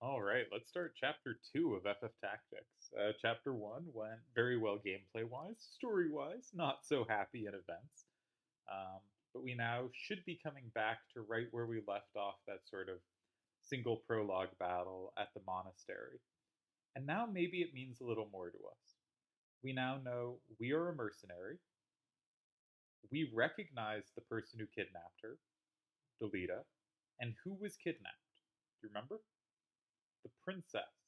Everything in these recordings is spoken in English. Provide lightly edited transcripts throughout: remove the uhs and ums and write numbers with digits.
All right, let's start chapter 2 of FFTactics. Chapter 1 went very well gameplay wise, story wise, not so happy in events. Um, but we now should be coming back to right where we left off that sort of single prologue battle at the monastery. And now maybe it means a little more to us. We now know we are a mercenary. We recognize the person who kidnapped her, Delita, and who was kidnapped. Do you remember? The princess.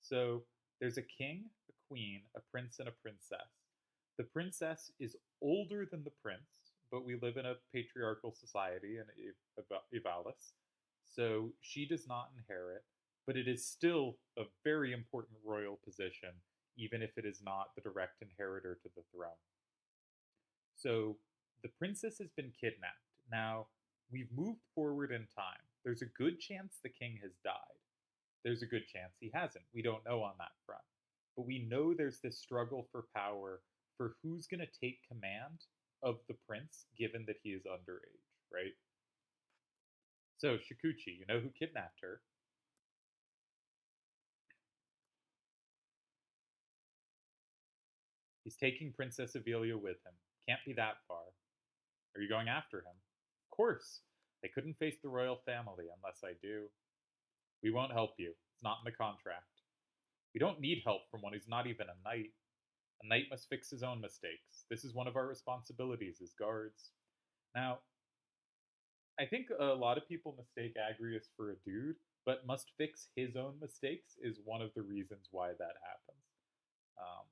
So there's a king, a queen, a prince, and a princess. The princess is older than the prince, but we live in a patriarchal society in Ivalis, so she does not inherit, but it is still a very important royal position, even if it is not the direct inheritor to the throne. So the princess has been kidnapped. Now, we've moved forward in time. There's a good chance the king has died. There's a good chance he hasn't. We don't know on that front. But we know there's this struggle for power for who's going to take command of the prince given that he is underage, right? So, Shikuchi, you know who kidnapped her? He's taking Princess Avilia with him. Can't be that far. Are you going after him? Of course. They couldn't face the royal family unless I do. We won't help you. It's not in the contract. We don't need help from one who's not even a knight. A knight must fix his own mistakes. This is one of our responsibilities as guards. Now, I think a lot of people mistake Agrius for a dude, but must fix his own mistakes is one of the reasons why that happens. Um,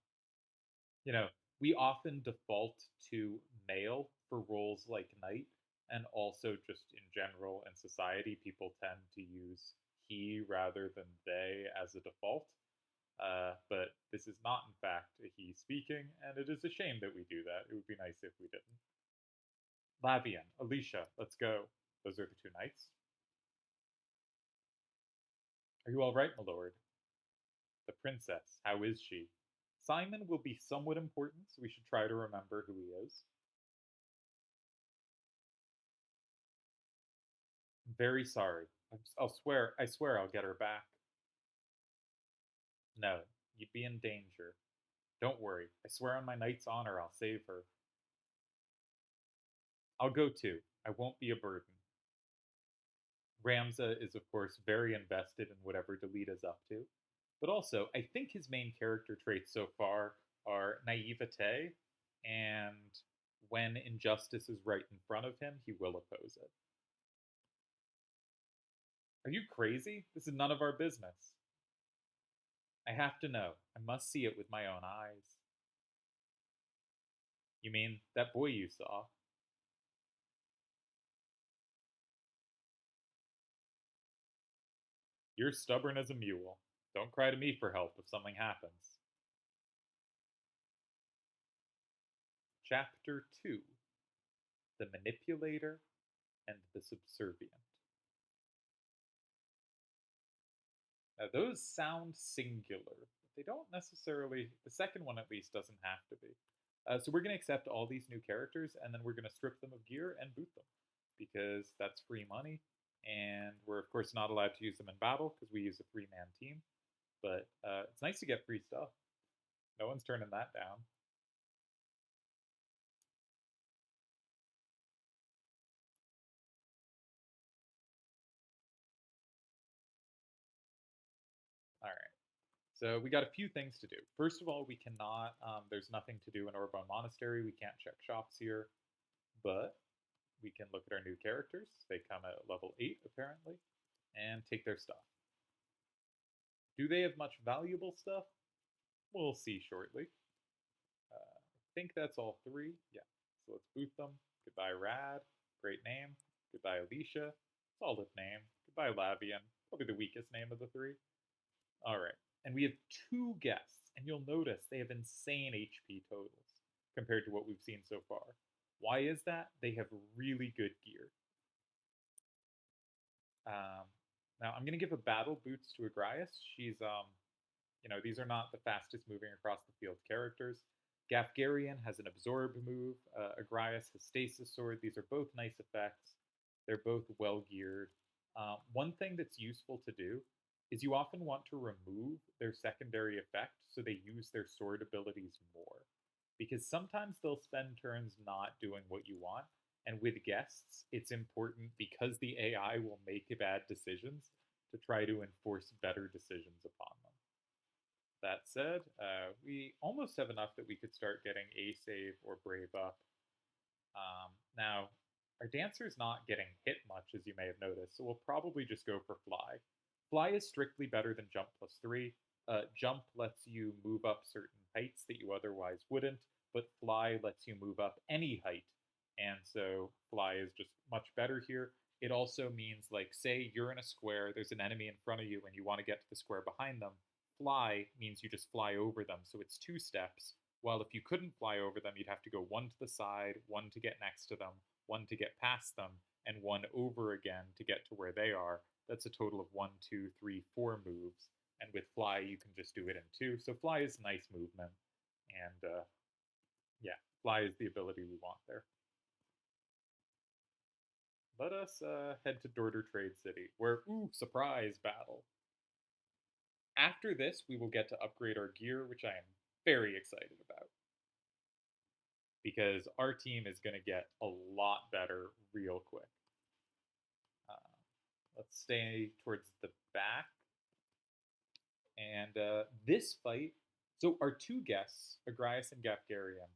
you know, we often default to male for roles like knight, and also just in general in society, people tend to use he rather than they as a default. But this is not, in fact, a he speaking, and it is a shame that we do that. It would be nice if we didn't. Lavian, Alicia, let's go. Those are the two knights. Are you all right, my lord? The princess, how is she? Simon will be somewhat important, so we should try to remember who he is. I'm very sorry. I swear I'll get her back. No, you'd be in danger. Don't worry. I swear on my knight's honor I'll save her. I'll go too. I won't be a burden. Ramza is, of course, very invested in whatever Delita's up to. But also, I think his main character traits so far are naivete and when injustice is right in front of him, he will oppose it. Are you crazy? This is none of our business. I have to know. I must see it with my own eyes. You mean that boy you saw? You're stubborn as a mule. Don't cry to me for help if something happens. Chapter 2: The Manipulator and the Subservient. Now, those sound singular, but they don't necessarily, the second one at least doesn't have to be. So we're going to accept all these new characters, and then we're going to strip them of gear and boot them, because that's free money, and we're, of course, not allowed to use them in battle, because we use a three-man team, but it's nice to get free stuff. No one's turning that down. All right. So we got a few things to do. First of all, we cannot, there's nothing to do in Orbon Monastery. We can't check shops here, but we can look at our new characters. They come at level 8, apparently, and take their stuff. Do they have much valuable stuff? We'll see shortly. I think that's all 3. Yeah. So let's boot them. Goodbye, Rad. Great name. Goodbye, Alicia. Solid name. Goodbye, Lavian. Probably the weakest name of the 3. All right. And we have 2 guests, and you'll notice they have insane HP totals compared to what we've seen so far. Why is that? They have really good gear. Um, Now I'm going to give a battle boots to Agrias. She's, these are not the fastest moving across the field characters. Gafgarion has an absorb move. Agrias has stasis sword. These are both nice effects. They're both well geared. One thing that's useful to do is you often want to remove their secondary effect so they use their sword abilities more. Because sometimes they'll spend turns not doing what you want, and with guests, it's important because the AI will make bad decisions to try to enforce better decisions upon them. That said, we almost have enough that we could start getting A save or Brave up. Now, our dancer's not getting hit much, as you may have noticed, so we'll probably just go for Fly. Fly is strictly better than Jump plus 3. Jump lets you move up certain heights that you otherwise wouldn't, but Fly lets you move up any height, and so Fly is just much better here. It also means, like, say you're in a square, there's an enemy in front of you, and you want to get to the square behind them. Fly means you just fly over them, so it's 2 steps. While if you couldn't fly over them, you'd have to go one to the side, one to get next to them, one to get past them, and one over again to get to where they are. That's a total of 1, 2, 3, 4 moves. And with Fly, you can just do it in 2. So Fly is nice movement. And yeah, Fly is the ability we want there. Let us head to Dorter Trade City, where, ooh, surprise battle. After this, we will get to upgrade our gear, which I am very excited about. Because our team is going to get a lot better real quick. Let's stay towards the back. And this fight, so our 2 guests, Agrias and Gafgarion,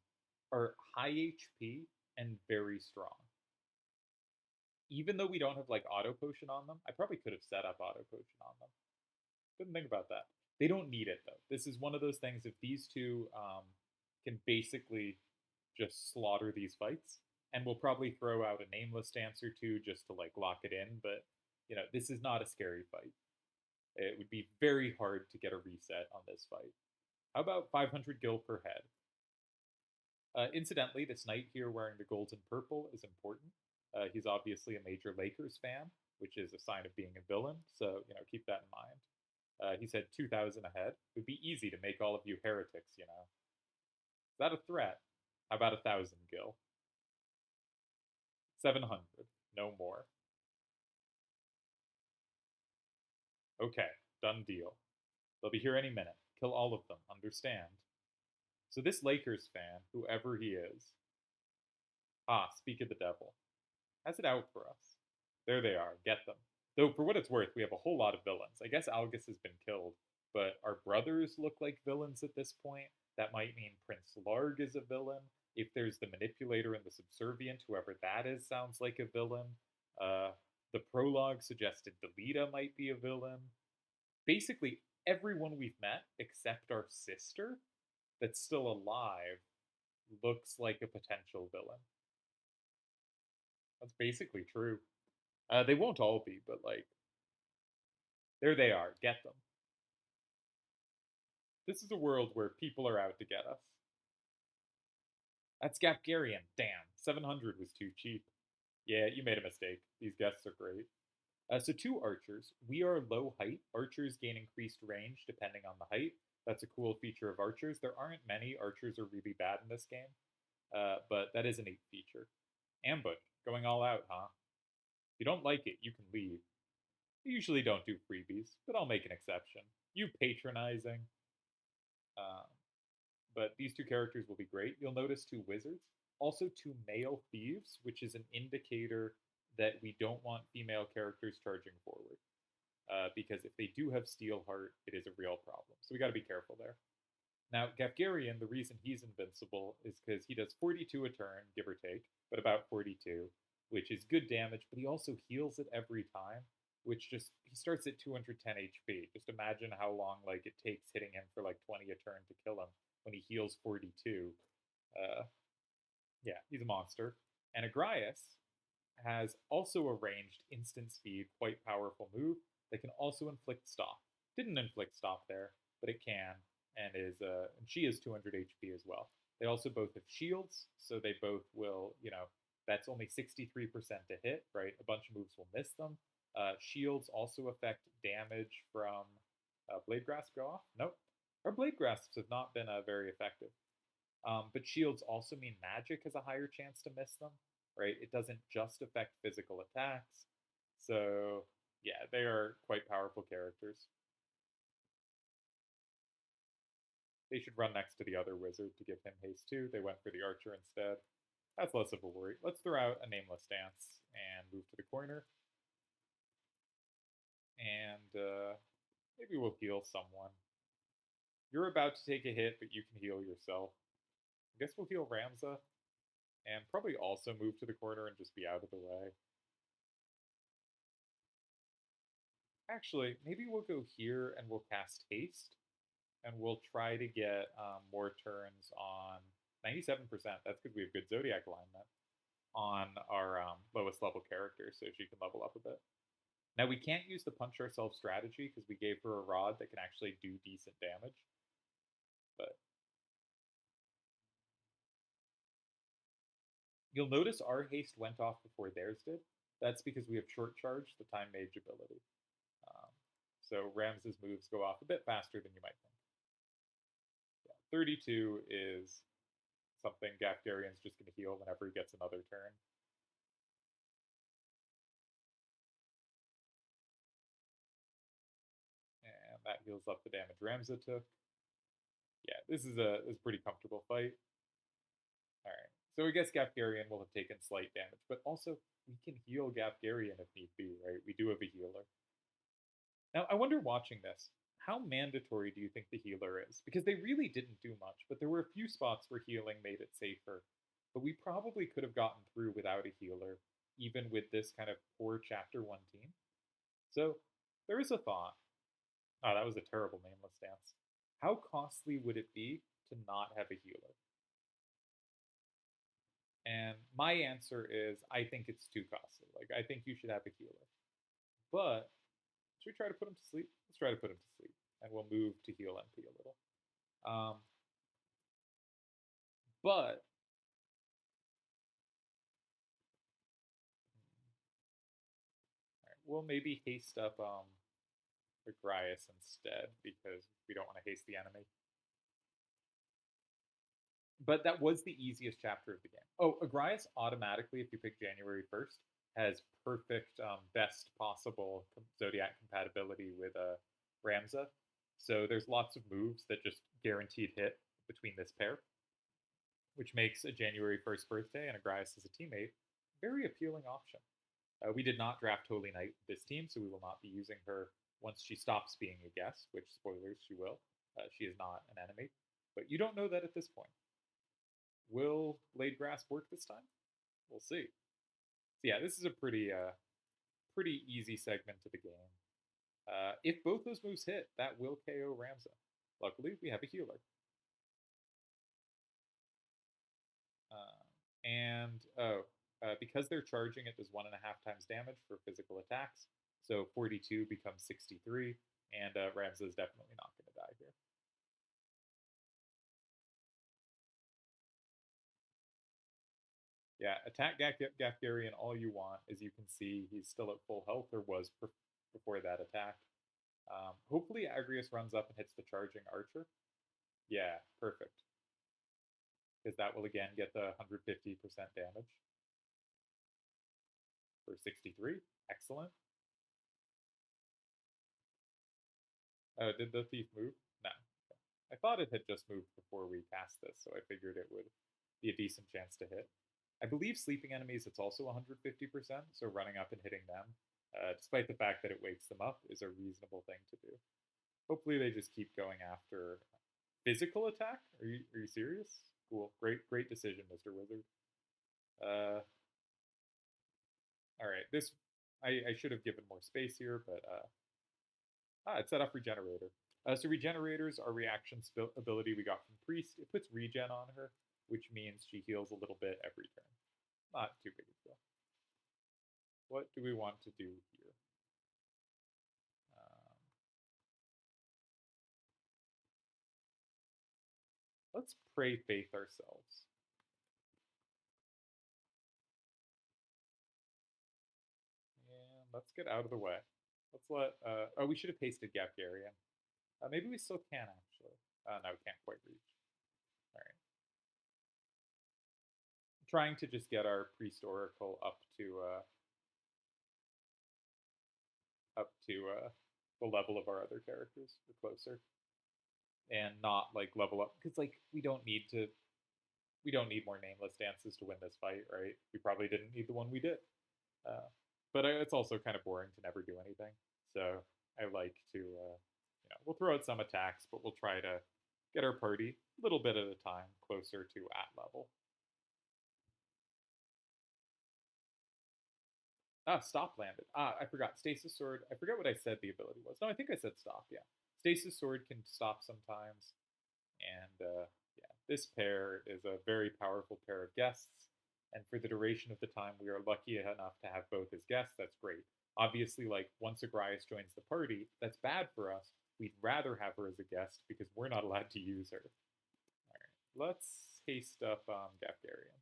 are high HP and very strong. Even though we don't have like auto potion on them, I probably could have set up auto potion on them. Didn't think about that. They don't need it though. This is one of those things. If these 2 can basically just slaughter these fights, and we'll probably throw out a nameless dancer too just to like lock it in. But this is not a scary fight. It would be very hard to get a reset on this fight. How about 500 gil per head? Incidentally, this knight here wearing the gold and purple is important. He's obviously a major Lakers fan, which is a sign of being a villain, so keep that in mind. He said 2,000 ahead. It would be easy to make all of you heretics, Is that a threat? How about 1,000 gil? 700, no more. Okay, done deal. They'll be here any minute. Kill all of them, understand? So this Lakers fan, whoever he is, speak of the devil, has it out for us. There they are, get them. Though, for what it's worth, we have a whole lot of villains. I guess Algus has been killed, but our brothers look like villains at this point. That might mean Prince Larg is a villain. If there's the Manipulator and the Subservient, whoever that is sounds like a villain. The prologue suggested Delita might be a villain. Basically, everyone we've met, except our sister, that's still alive, looks like a potential villain. That's basically true. They won't all be, but like, there they are. Get them. This is a world where people are out to get us. That's Gafgarion. Damn, 700 was too cheap. Yeah, you made a mistake. These guests are great. So 2 archers. We are low height. Archers gain increased range depending on the height. That's a cool feature of archers. There aren't many archers are really bad in this game, but that is a neat feature. Ambush. Going all out, huh? If you don't like it, you can leave. I usually don't do freebies, but I'll make an exception. You patronizing. But these 2 characters will be great. You'll notice 2 wizards. Also 2 male thieves, which is an indicator that we don't want female characters charging forward. Because if they do have Steelheart, it is a real problem. So we got to be careful there. Now, Gafgarion, the reason he's invincible is because he does 42 a turn, give or take, but about 42, which is good damage, but he also heals it every time, which he starts at 210 HP. Just imagine how long it takes hitting him for 20 a turn to kill him when he heals 42. Yeah, he's a monster. And Agrias has also a ranged instant speed, quite powerful move that can also inflict stop. Didn't inflict stop there, but it can, and she is 200 HP as well. They also both have shields, so they both will, that's only 63% to hit, right? A bunch of moves will miss them. Shields also affect damage from Blade Grasp go off. Nope. Our Blade Grasps have not been very effective. But shields also mean magic has a higher chance to miss them, right? It doesn't just affect physical attacks. So, yeah, they are quite powerful characters. They should run next to the other wizard to give him haste too. They went for the archer instead. That's less of a worry. Let's throw out a nameless dance and move to the corner. And maybe we'll heal someone. You're about to take a hit, but you can heal yourself. I guess we'll heal Ramza. And probably also move to the corner and just be out of the way. Actually, maybe we'll go here and we'll cast haste. And we'll try to get more turns on 97%. That's because we have good Zodiac alignment on our lowest level character, so she can level up a bit. Now, we can't use the punch ourselves strategy because we gave her a rod that can actually do decent damage. But you'll notice our haste went off before theirs did. That's because we have short charge, the time mage ability. So Rams's moves go off a bit faster than you might think. Yeah, 32 is something Gafgarion's just going to heal whenever he gets another turn. And that heals up the damage Ramza took. Yeah, this is a pretty comfortable fight. All right, so I guess Gafgarion will have taken slight damage, but also we can heal Gafgarion if need be, right? We do have a healer. Now, I wonder watching this, how mandatory do you think the healer is? Because they really didn't do much, but there were a few spots where healing made it safer. But we probably could have gotten through without a healer, even with this kind of poor Chapter 1 team. So there is a thought. Oh, that was a terrible nameless dance. How costly would it be to not have a healer? And my answer is I think it's too costly. Like, I think you should have a healer. But should we try to put him to sleep? Let's try to put him to sleep. And we'll move to heal MP a little. But we'll maybe haste up Agrias instead because we don't want to haste the enemy. But that was the easiest chapter of the game. Oh, Agrias automatically, if you pick January 1st, has perfect best possible Zodiac compatibility with Ramza. So there's lots of moves that just guaranteed hit between this pair, which makes a January 1st birthday and Agrias as a teammate very appealing option. We did not draft Holy Knight this team, so we will not be using her once she stops being a guest, which, spoilers, she will. She is not an enemy. But you don't know that at this point. Will Blade Grasp work this time? We'll see. So yeah, this is a pretty easy segment to the game. If both those moves hit, that will KO Ramza. Luckily, we have a healer. Because they're charging, it does 1.5 times damage for physical attacks. So 42 becomes 63, and Ramza is definitely not going to die here. Yeah, attack Gafgarion all you want. As you can see, he's still at full health, or was before that attack. Hopefully Agrias runs up and hits the charging archer. Yeah, perfect. Because that will again get the 150% damage. For 63. Excellent. Did the thief move? No. Okay. I thought it had just moved before we cast this, so I figured it would be a decent chance to hit. I believe sleeping enemies, it's also 150%, so running up and hitting them, despite the fact that it wakes them up, is a reasonable thing to do. Hopefully they just keep going after physical attack. Are you serious? Cool. Great decision, Mr. Wizard. All right, this I should have given more space here, but it set off Regenerator. So Regenerators are reaction ability we got from Priest. It puts regen on her, which means she heals a little bit every turn. Not too big a deal. What do we want to do here? Let's pray faith ourselves. And let's get out of the way. Let's let... we should have pasted Gafgarion. Maybe we still can, actually. No, we can't quite reach. All right. I'm trying to just get our Priest Oracle up to the level of our other characters, or closer. and not like level up because like we don't need more nameless dances to win this fight, right? We probably didn't need the one we did. Uh, but it's also kind of boring to never do anything. So I like to, we'll throw out some attacks, but we'll try to get our party a little bit at a time closer to at level. Ah, stop landed. Ah, I forgot. Stasis Sword. I forget what I said the ability was. No, I think I said stop, yeah. Stasis Sword can stop sometimes. And yeah, this pair is a very powerful pair of guests. And for the duration of the time we are lucky enough to have both as guests, that's great. Obviously, like once Agrias joins the party, that's bad for us. We'd rather have her as a guest because we're not allowed to use her. All right, let's haste up Gafgarion.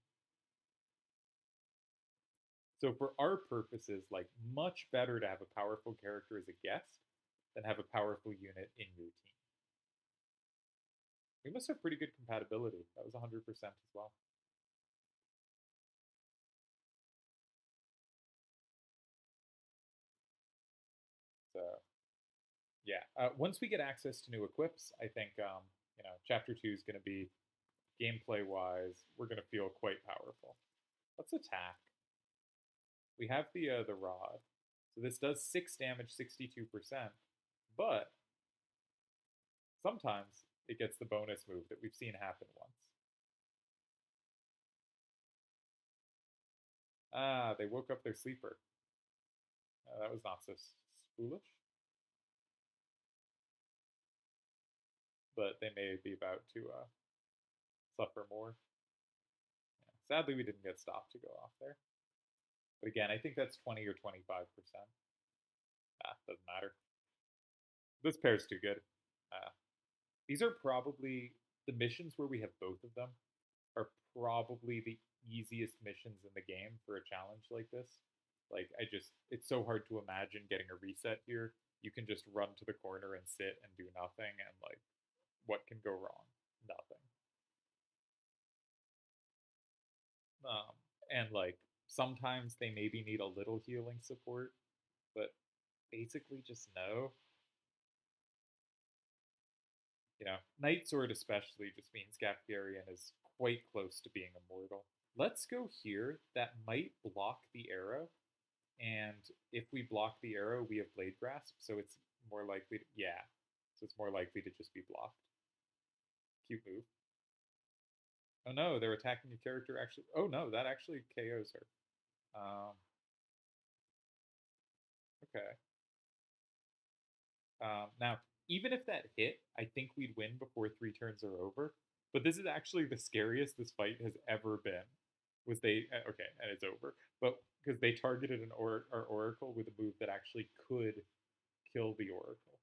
So for our purposes, like much better to have a powerful character as a guest than have a powerful unit in your team. We must have pretty good compatibility. That was 100% as well. So yeah, once we get access to new equips, I think chapter 2 is going to be gameplay wise. We're going to feel quite powerful. Let's attack. We have the rod, so this does 6 damage, 62%. But sometimes it gets the bonus move that we've seen happen once. Ah, they woke up their sleeper. That was not so foolish. But they may be about to suffer more. Yeah. Sadly, we didn't get stopped to go off there. But again, I think that's 20 or 25%. Ah, doesn't matter. This pair's too good. Uh, these are probably the missions where we have both of them are probably the easiest missions in the game for a challenge like this. Like, it's so hard to imagine getting a reset here. You can just run to the corner and sit and do nothing, and like, what can go wrong? Nothing. And like, sometimes they maybe need a little healing support, but basically just no. Night Sword especially just means Gafgarion is quite close to being immortal. Let's go here. That might block the arrow. And if we block the arrow, we have Blade Grasp, so it's more likely to, yeah. So it's more likely to just be blocked. Cute move. Oh no, they're attacking a character actually. Oh no, that actually KOs her. Okay. Now, even if that hit, I think we'd win before 3 turns are over. But this is actually the scariest this fight has ever been. Was they okay? And it's over. But because they targeted our Oracle with a move that actually could kill the Oracle.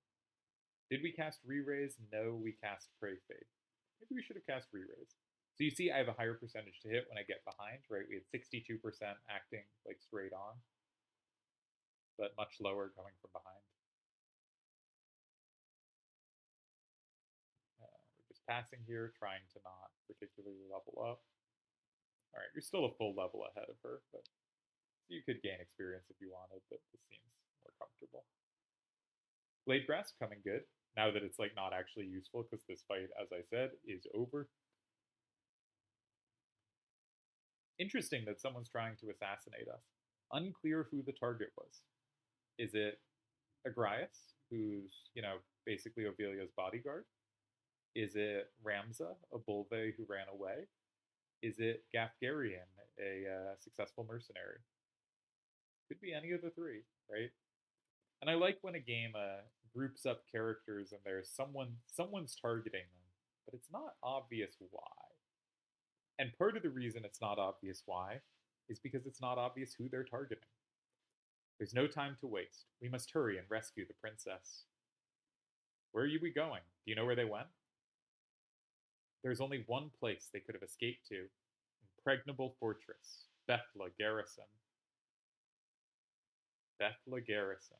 Did we cast Re-Raise? No, we cast Pray Fade. Maybe we should have cast Re-Raise. So you see, I have a higher percentage to hit when I get behind, right? We had 62% acting like straight on, but much lower coming from behind. We're just passing here, trying to not particularly level up. All right, you're still a full level ahead of her, but you could gain experience if you wanted, but this seems more comfortable. Blade Grasp coming good, now that it's like not actually useful because this fight, as I said, is over. Interesting that someone's trying to assassinate us. Unclear who the target was. Is it Agrias, who's, basically Ophelia's bodyguard? Is it Ramza, a Bulve who ran away? Is it Gafgarion, a successful mercenary? Could be any of the three, right? And I like when a game groups up characters and there's someone's targeting them, but it's not obvious why. And part of the reason it's not obvious why is because it's not obvious who they're targeting. There's no time to waste. We must hurry and rescue the princess. Where are we going? Do you know where they went? There's only one place they could have escaped to. Impregnable Fortress. Bethla Garrison. Bethla Garrison.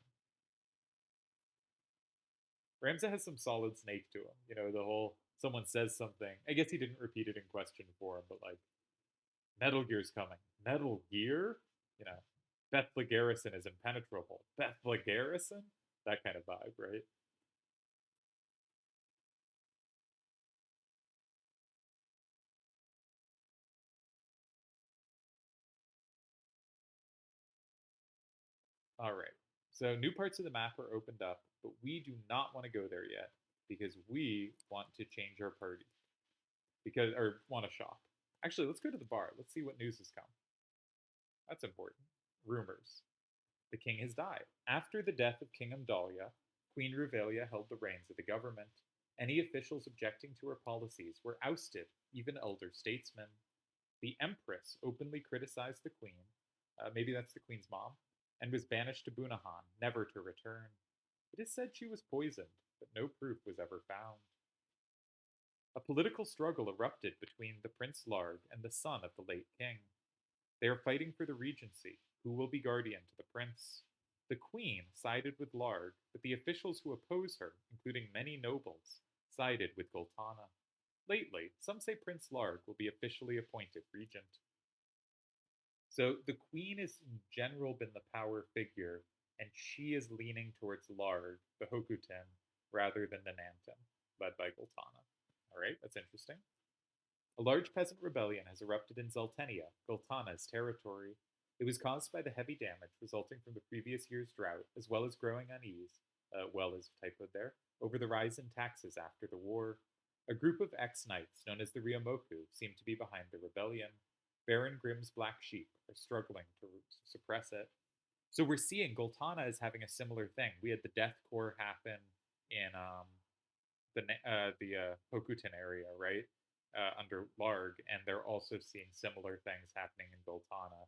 Ramza has some solid snake to him. The whole someone says something. I guess he didn't repeat it in question form, but like, Metal Gear's coming. Metal Gear? Bethla Garrison is impenetrable. Bethla Garrison? That kind of vibe, right? All right. So new parts of the map are opened up, but we do not want to go there yet because we want to change our party or want to shop. Actually, let's go to the bar. Let's see what news has come. That's important. Rumors. The king has died. After the death of King Amdalia, Queen Revelia held the reins of the government. Any officials objecting to her policies were ousted, even elder statesmen. The Empress openly criticized the queen, maybe that's the queen's mom, and was banished to Bunahan, never to return. It is said she was poisoned, but no proof was ever found. A political struggle erupted between the Prince Larg and the son of the late king. They are fighting for the regency, who will be guardian to the prince. The queen sided with Larg, but the officials who oppose her, including many nobles, sided with Goltana. Lately, some say Prince Larg will be officially appointed regent. So the queen has in general been the power figure, and she is leaning towards Larg, the Hokutin, rather than the Nantin, led by Goltana. All right, that's interesting. A large peasant rebellion has erupted in Zeltenia, Goltana's territory. It was caused by the heavy damage resulting from the previous year's drought, as well as growing unease, well as typoed there, over the rise in taxes after the war. A group of ex-knights, known as the Ryomoku, seem to be behind the rebellion. Baron Grimm's black sheep are struggling to suppress it. So we're seeing Goltana is having a similar thing. We had the Death Corps happen in the Hokutin area, right? Under Larg, and they're also seeing similar things happening in Goltana.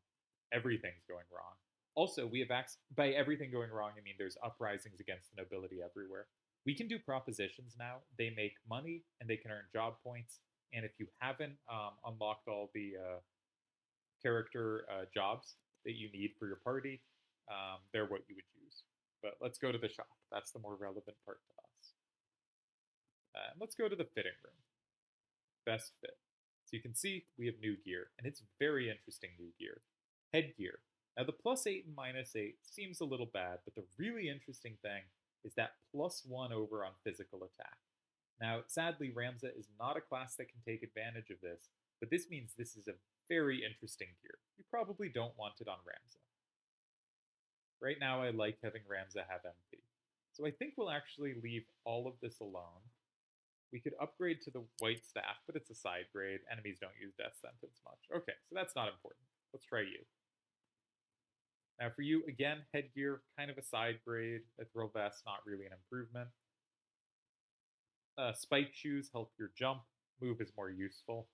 Everything's going wrong. Also, we have by everything going wrong, I mean there's uprisings against the nobility everywhere. We can do propositions now. They make money and they can earn job points. And if you haven't unlocked all the character jobs that you need for your party, they're what you would use. But let's go to the shop. That's the more relevant part to us. Let's go to the fitting room. Best fit. So you can see we have new gear, and it's very interesting new gear. Headgear. Now the +8 and -8 seems a little bad, but the really interesting thing is that +1 over on physical attack. Now, sadly, Ramza is not a class that can take advantage of this, but this means this is a very interesting gear. You probably don't want it on Ramza. Right now, I like having Ramza have MP. So I think we'll actually leave all of this alone. We could upgrade to the white staff, but it's a side grade. Enemies don't use death sentence much. Okay, so that's not important. Let's try you. Now for you, again, headgear, kind of a side grade. Ethereal vest, not really an improvement. Spike shoes help your jump. Move is more useful.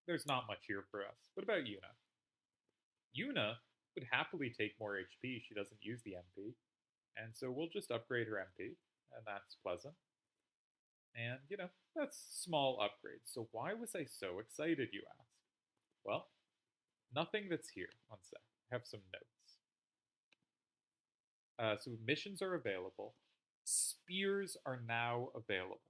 There's not much here for us. What about Yuna? Yuna would happily take more HP. She doesn't use the MP. And so we'll just upgrade her MP, and that's pleasant. And, you know, that's small upgrades. So why was I so excited, you ask? Well, nothing that's here. One sec. I have some notes. So missions are available. Spears are now available.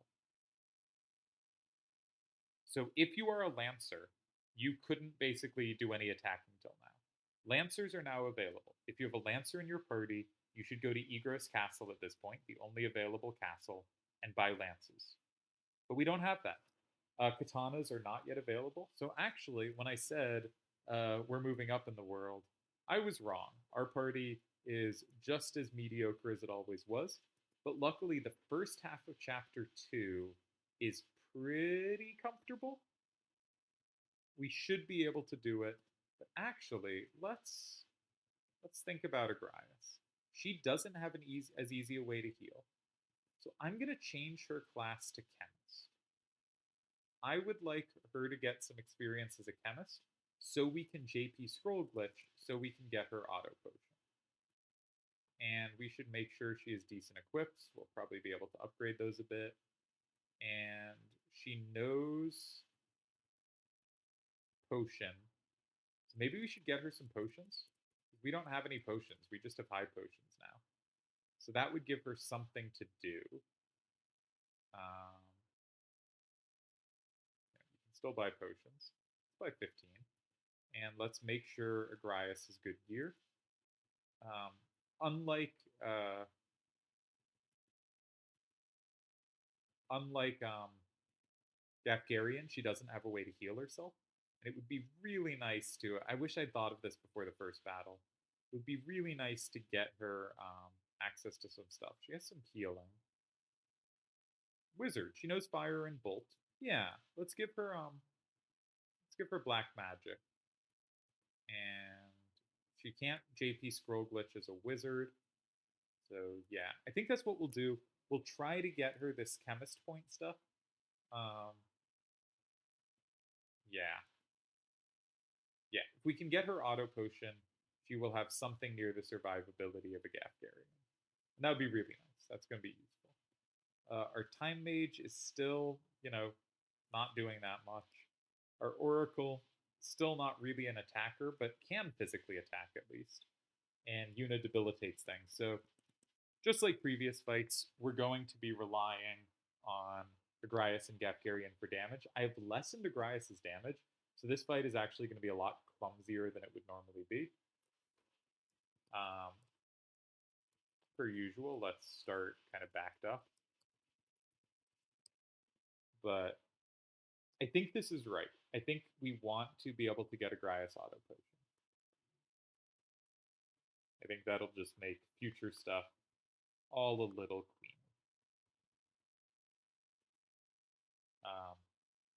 So if you are a Lancer, you couldn't basically do any attacking until now. Lancers are now available. If you have a Lancer in your party, you should go to Egros Castle at this point, the only available castle, and buy Lances. But we don't have that. Katanas are not yet available. So actually, when I said we're moving up in the world, I was wrong. Our party is just as mediocre as it always was. But luckily, the first half of Chapter 2 is pretty comfortable. We should be able to do it. But actually, let's think about Agrias. She doesn't have as easy a way to heal. So I'm going to change her class to Chemist. I would like her to get some experience as a Chemist, so we can JP Scroll Glitch, so we can get her Auto Potion. And we should make sure she has decent equips. We'll probably be able to upgrade those a bit. And she knows Potion. So maybe we should get her some potions. We don't have any potions. We just have high potions now. So that would give her something to do. You can still buy potions. Let's buy 15. And let's make sure Agrias has good gear. Unlike Gafgarion, she doesn't have a way to heal herself. And it would be really nice to... I wish I'd thought of this before the first battle. It would be really nice to get her access to some stuff. She has some healing. Wizard. She knows fire and bolt. Yeah, let's give her black magic. And she can't JP scroll glitch as a wizard. So yeah, I think that's what we'll do. We'll try to get her this chemist point stuff. Um, yeah, yeah. If we can get her auto potion, she will have something near the survivability of a Gafgarion. And that would be really nice. That's going to be useful. Our time mage is still, not doing that much. Our oracle, still not really an attacker, but can physically attack at least. And Yuna debilitates things. So just like previous fights, we're going to be relying on Agrias and Gafgarion for damage. I have lessened Agrias' damage, so this fight is actually going to be a lot clumsier than it would normally be. Um, per usual, let's start kind of backed up. But I think this is right. I think we want to be able to get Agrias auto potion. I think that'll just make future stuff all a little cleaner.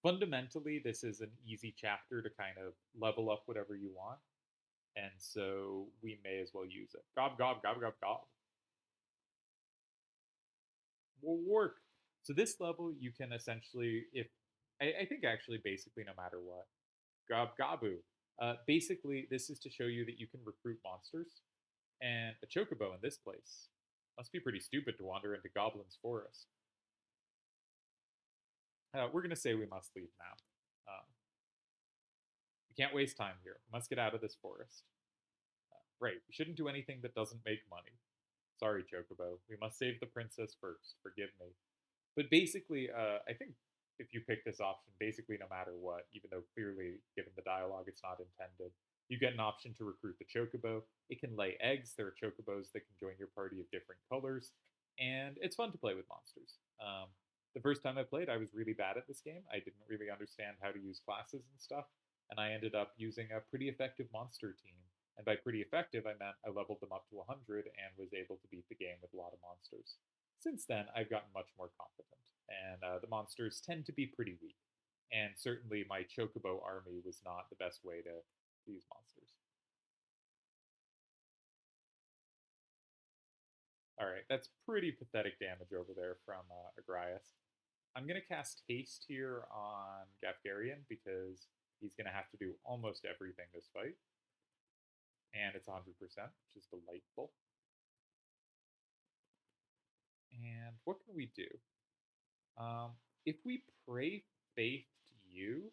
Fundamentally, this is an easy chapter to kind of level up whatever you want, and so we may as well use it. Gob, gob, gob, gob, gob. Will work. So this level, you can essentially, if I think actually basically no matter what, gob gabu. Basically, this is to show you that you can recruit monsters, and a chocobo in this place must be pretty stupid to wander into Goblin's forest. We're going to say we must leave now. We can't waste time here. We must get out of this forest. Right, we shouldn't do anything that doesn't make money. Sorry, Chocobo. We must save the princess first. Forgive me. But basically, I think if you pick this option, basically no matter what, even though clearly, given the dialogue, it's not intended, you get an option to recruit the Chocobo. It can lay eggs. There are Chocobos that can join your party of different colors. And it's fun to play with monsters. The first time I played, I was really bad at this game. I didn't really understand how to use classes and stuff. And I ended up using a pretty effective monster team. And by pretty effective, I meant I leveled them up to 100 and was able to beat the game with a lot of monsters. Since then, I've gotten much more confident, and the monsters tend to be pretty weak. And certainly, my Chocobo army was not the best way to use monsters. Alright, that's pretty pathetic damage over there from Agrias. I'm going to cast Haste here on Gafgarion because he's going to have to do almost everything this fight. And it's 100%, which is delightful. And what can we do? If we pray faith to you,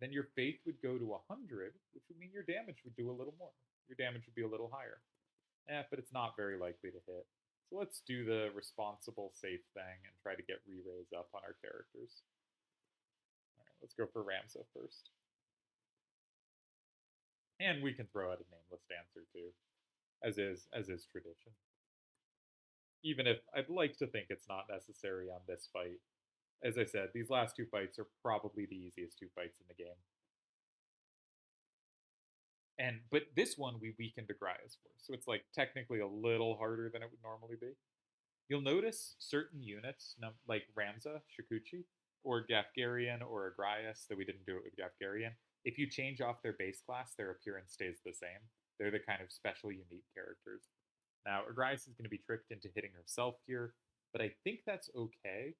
then your faith would go to 100, which would mean your damage would do a little more. Your damage would be a little higher. But it's not very likely to hit. So let's do the responsible, safe thing and try to get re-raise up on our characters. Alright, let's go for Ramza first. And we can throw out a nameless dancer too, as is tradition. Even if I'd like to think it's not necessary on this fight. As I said, these last two fights are probably the easiest two fights in the game. But this one we weakened Agrias for, so it's like technically a little harder than it would normally be. You'll notice certain units, like Ramza, Shikuchi, or Gafgarion, or Agrias, though we didn't do it with Gafgarion, if you change off their base class, their appearance stays the same. They're the kind of special, unique characters. Now, Agrias is going to be tricked into hitting herself here, but I think that's okay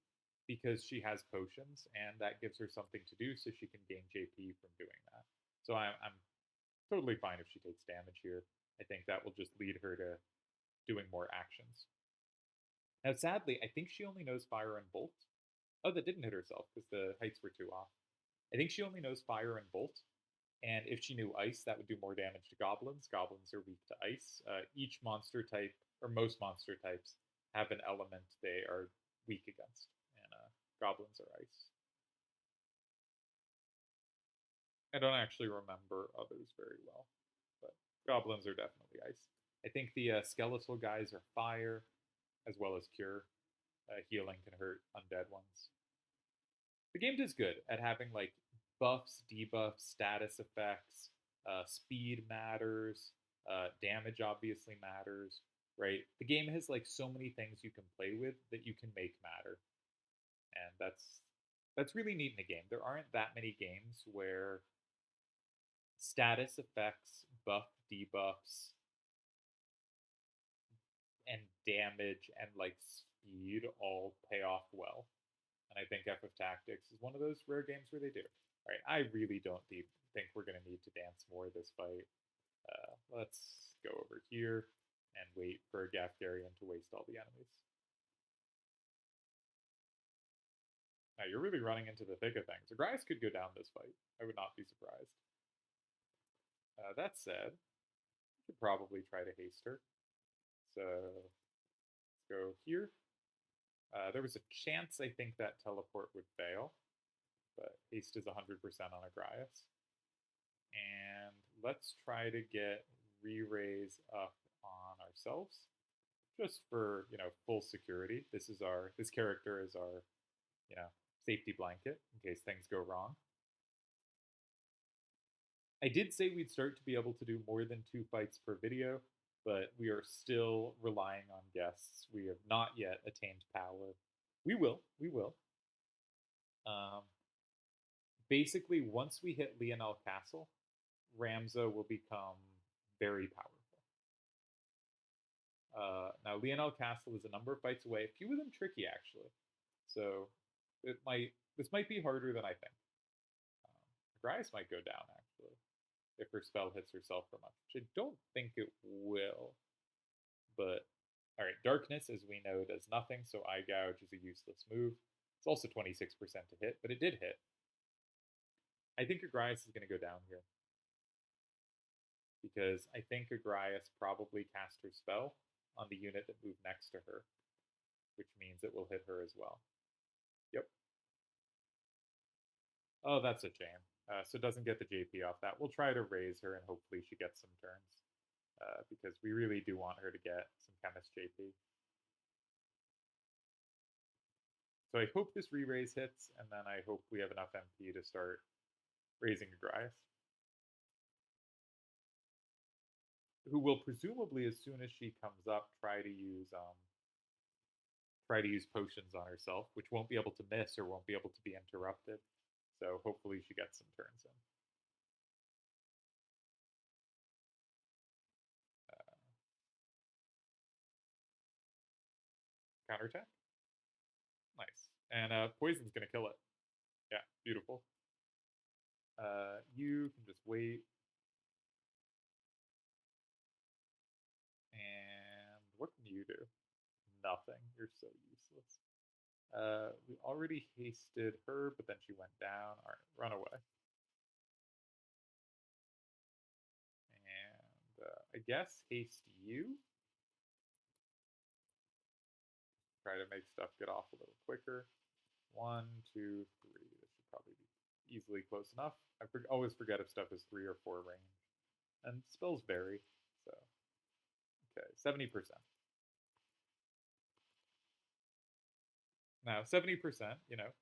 because she has potions, and that gives her something to do so she can gain JP from doing that. So I'm totally fine if she takes damage here. I think that will just lead her to doing more actions. Now, sadly, I think she only knows Fire and Bolt. Oh, that didn't hit herself because the heights were too off. I think she only knows Fire and Bolt, and if she knew Ice, that would do more damage to Goblins. Goblins are weak to Ice. Each monster type, or most monster types, have an element they are weak against, and Goblins are Ice. I don't actually remember others very well, but Goblins are definitely Ice. I think the skeletal guys are Fire, as well as Cure. Healing can hurt undead ones. The game does good at having like buffs, debuffs, status effects, speed matters, Damage obviously matters, right? The game has like so many things you can play with that you can make matter, and that's really neat in a game. There aren't that many games where status effects, buff debuffs, and damage and like speed all pay off well. And I think FFTactics is one of those rare games where they do. All right, I really don't think we're going to need to dance more this fight. Let's go over here and wait for Gafgarion to waste all the enemies. Now you're really running into the thick of things. Agrarius could go down this fight. I would not be surprised. That said, I could probably try to haste her. So let's go here. There was a chance I think that teleport would fail, but haste is 100% on Agrarius. And let's try to get re-raise up on ourselves, just for full security. This character is our safety blanket in case things go wrong. I did say we'd start to be able to do more than 2 fights per video, but we are still relying on guests. We have not yet attained power. We will. Um, Basically, once we hit Lionel Castle, Ramza will become very powerful. Now, Lionel Castle is a number of fights away, a few of them tricky, actually. So this might be harder than I think. Grice might go down, actually, if her spell hits herself for much, which I don't think it will. But, alright, Darkness, as we know, does nothing, so Eye Gouge is a useless move. It's also 26% to hit, but it did hit. I think Agrarius is going to go down here. Because I think Agrarius probably cast her spell on the unit that moved next to her, which means it will hit her as well. Yep. Oh, that's a shame. So doesn't get the JP off that. We'll try to raise her and hopefully she gets some turns. Because we really do want her to get some Chemist JP. So I hope this re-raise hits, and then I hope we have enough MP to start raising Agrarius. Who will presumably, as soon as she comes up, try to use potions on herself, which won't be able to miss or won't be able to be interrupted. So hopefully she gets some turns in. Counterattack. Nice. And poison's going to kill it. Yeah, beautiful. You can just wait. And what can you do? Nothing. You're so useless. We already hasted her, but then she went down. All right, run away. And I guess haste you. Try to make stuff get off a little quicker. 1, 2, 3. This should probably be easily close enough. I always forget if stuff is 3 or 4 range. And spells vary, so. Okay, 70%. Now, 70%,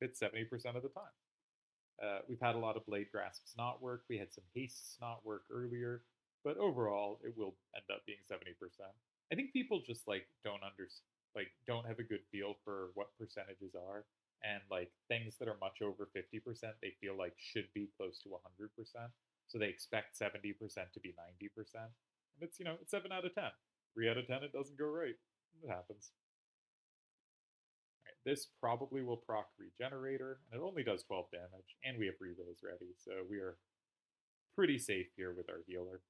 hits 70% of the time. We've had a lot of Blade Grasps not work. We had some Hastes not work earlier. But overall, it will end up being 70%. I think people just, don't have a good feel for what percentages are. And, things that are much over 50%, they feel like should be close to 100%. So they expect 70% to be 90%. And it's, it's 7 out of 10. 3 out of 10, it doesn't go right. It happens. Right, this probably will proc Regenerator, and it only does 12 damage, and we have Relays ready, so we are pretty safe here with our healer.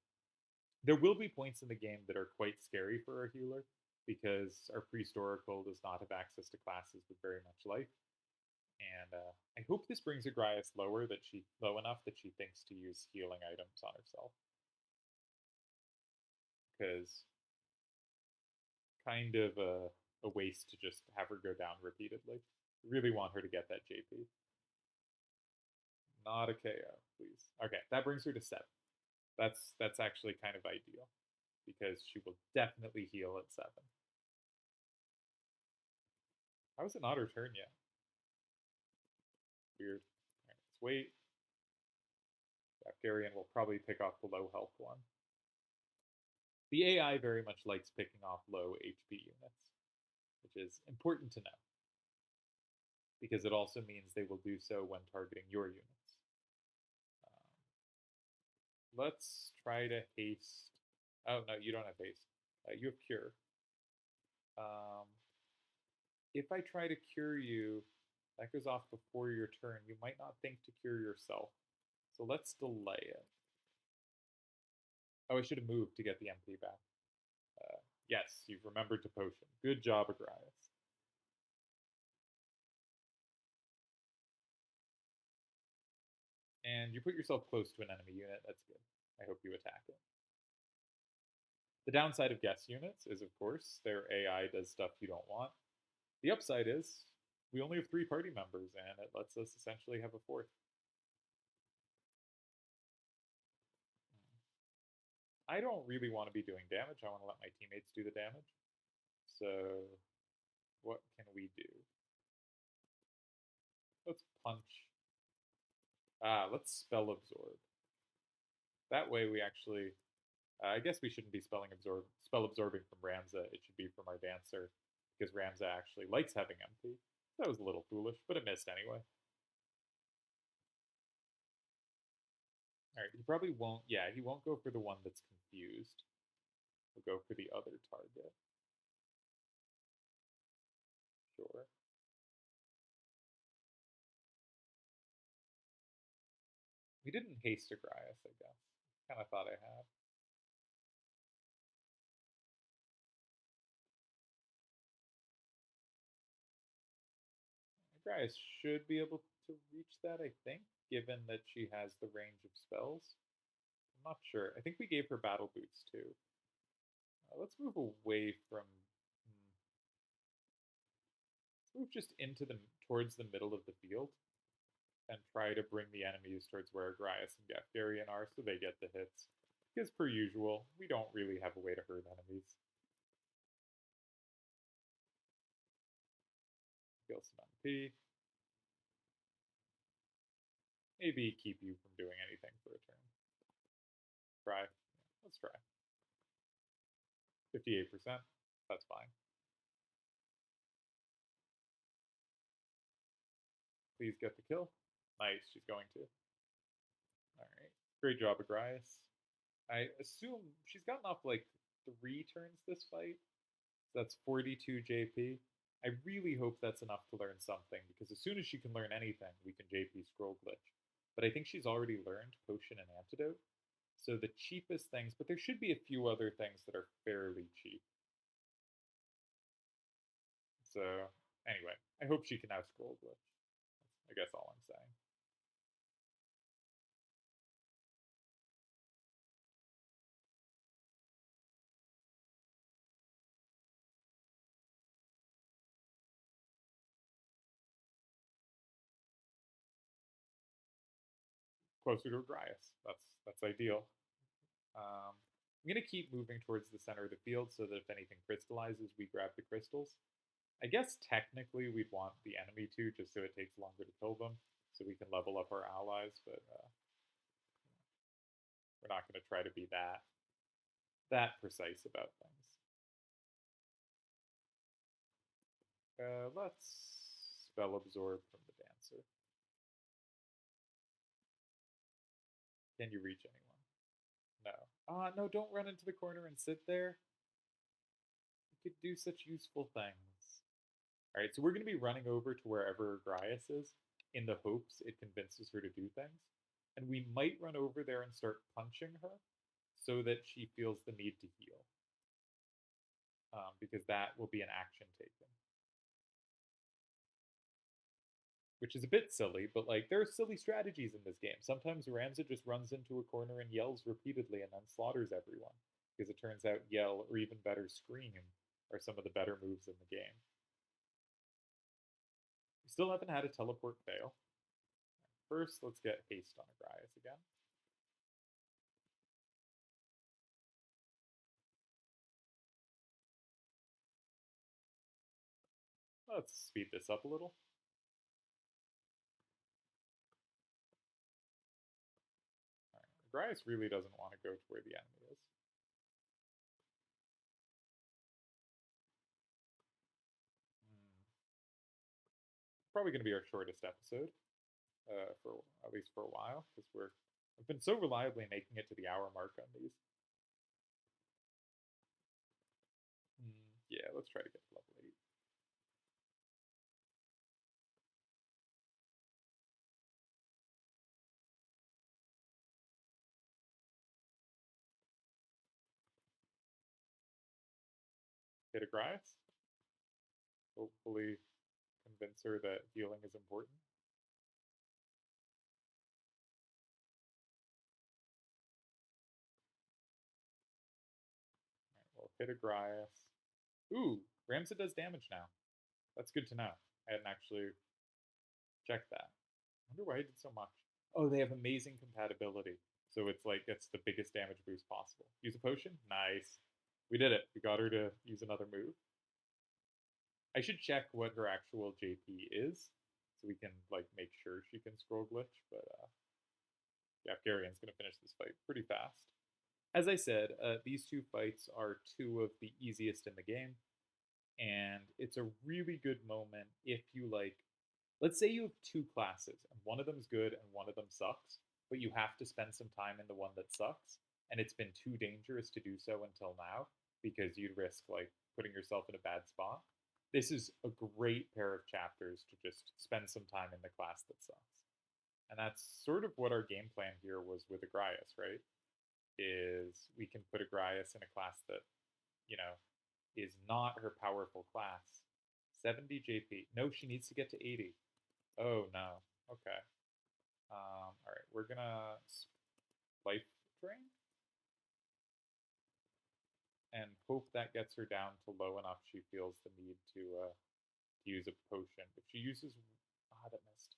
There will be points in the game that are quite scary for our healer, because our Priest Oracle does not have access to classes with very much life. And I hope this brings Agrarius low enough that she thinks to use healing items on herself. Because kind of a waste to just have her go down repeatedly. I really want her to get that JP. Not a KO, please. Okay, that brings her to 7. That's actually kind of ideal, because she will definitely heal at 7. How is it not her turn yet? Weird. Alright, let's wait. Gafgarion will probably pick off the low health one. The AI very much likes picking off low HP units, which is important to know, because it also means they will do so when targeting your units. Let's try to haste. Oh, no, you don't have haste. You have cure. Um, if I try to cure you, that goes off before your turn. You might not think to cure yourself. So let's delay it. Oh, I should have moved to get the MP back. Yes, you've remembered to potion. Good job, Agrias. And you put yourself close to an enemy unit. That's good. I hope you attack it. The downside of guess units is, of course, their AI does stuff you don't want. The upside is we only have 3 party members, and it lets us essentially have a 4th. I don't really want to be doing damage. I want to let my teammates do the damage. So what can we do? Let's punch. Let's spell absorb. That way we actually, I guess we shouldn't be spell absorbing from Ramza. It should be from our dancer, because Ramza actually likes having MP. That was a little foolish, but it missed anyway. Alright, he probably won't, yeah, he won't go for the one that's confused. He'll go for the other target. Sure. We didn't haste Agrias, I guess. Kind of thought I had. Agrias should be able to reach that, I think, given that she has the range of spells. I'm not sure. I think we gave her battle boots too. Let's move away from. Let's move just into the towards the middle of the field, and try to bring the enemies towards where Agrias and Gafgarion are, so they get the hits. Because per usual, we don't really have a way to hurt enemies. Kill some MP. Maybe keep you from doing anything for a turn. Try. Yeah, let's try. 58%. That's fine. Please get the kill. Nice, she's going to. Alright. Great job, Agrias. I assume she's gotten off like 3 turns this fight. So that's 42 JP. I really hope that's enough to learn something, because as soon as she can learn anything, we can JP scroll glitch. But I think she's already learned potion and antidote. So the cheapest things, but there should be a few other things that are fairly cheap. So anyway, I hope she can now scroll glitch. That's, I guess, all I'm saying. Closer to Agrias. That's ideal. I'm going to keep moving towards the center of the field so that if anything crystallizes, we grab the crystals. I guess technically we'd want the enemy to, just so it takes longer to kill them, so we can level up our allies, but we're not going to try to be that precise about things. Let's spell absorb from the dancer. Can you reach anyone? No. No, don't run into the corner and sit there. You could do such useful things. Alright, so we're going to be running over to wherever Agrias is, in the hopes it convinces her to do things. And we might run over there and start punching her, so that she feels the need to heal. Because that will be an action taken. Which is a bit silly, but like there are silly strategies in this game. Sometimes Ramza just runs into a corner and yells repeatedly and then slaughters everyone, because it turns out yell, or even better scream, are some of the better moves in the game. We still haven't had a teleport fail. First, let's get haste on Agrias again. Let's speed this up a little. Right. Agrias really doesn't want to go to where the enemy is. probably going to be our shortest episode for at least for a while because I've been so reliably making it to the hour mark on these. Yeah, let's try to get to level 8. Hit a Grias. Hopefully convince her that healing is important. We'll hit a Grias. Ooh, Ramza does damage now. That's good to know. I hadn't actually checked that. I wonder why he did so much. Oh, they have amazing compatibility. So it's like it's the biggest damage boost possible. Use a potion? Nice. We did it. We got her to use another move. I should check what her actual JP is so we can like make sure she can scroll glitch, but Gafgarion's going to finish this fight pretty fast. As I said, these two fights are two of the easiest in the game, and it's a really good moment if you like. Let's say you have two classes, and one of them's good and one of them sucks, but you have to spend some time in the one that sucks, and it's been too dangerous to do so until now because you'd risk like putting yourself in a bad spot. This is a great pair of chapters to just spend some time in the class that sucks. And that's sort of what our game plan here was with Agrias, right? Is we can put Agrias in a class that, you know, is not her powerful class. 70 JP. No, she needs to get to 80. Oh, no. Okay. All right, we're going to life drain and hope that gets her down to low enough she feels the need to use a potion. If she uses... that missed.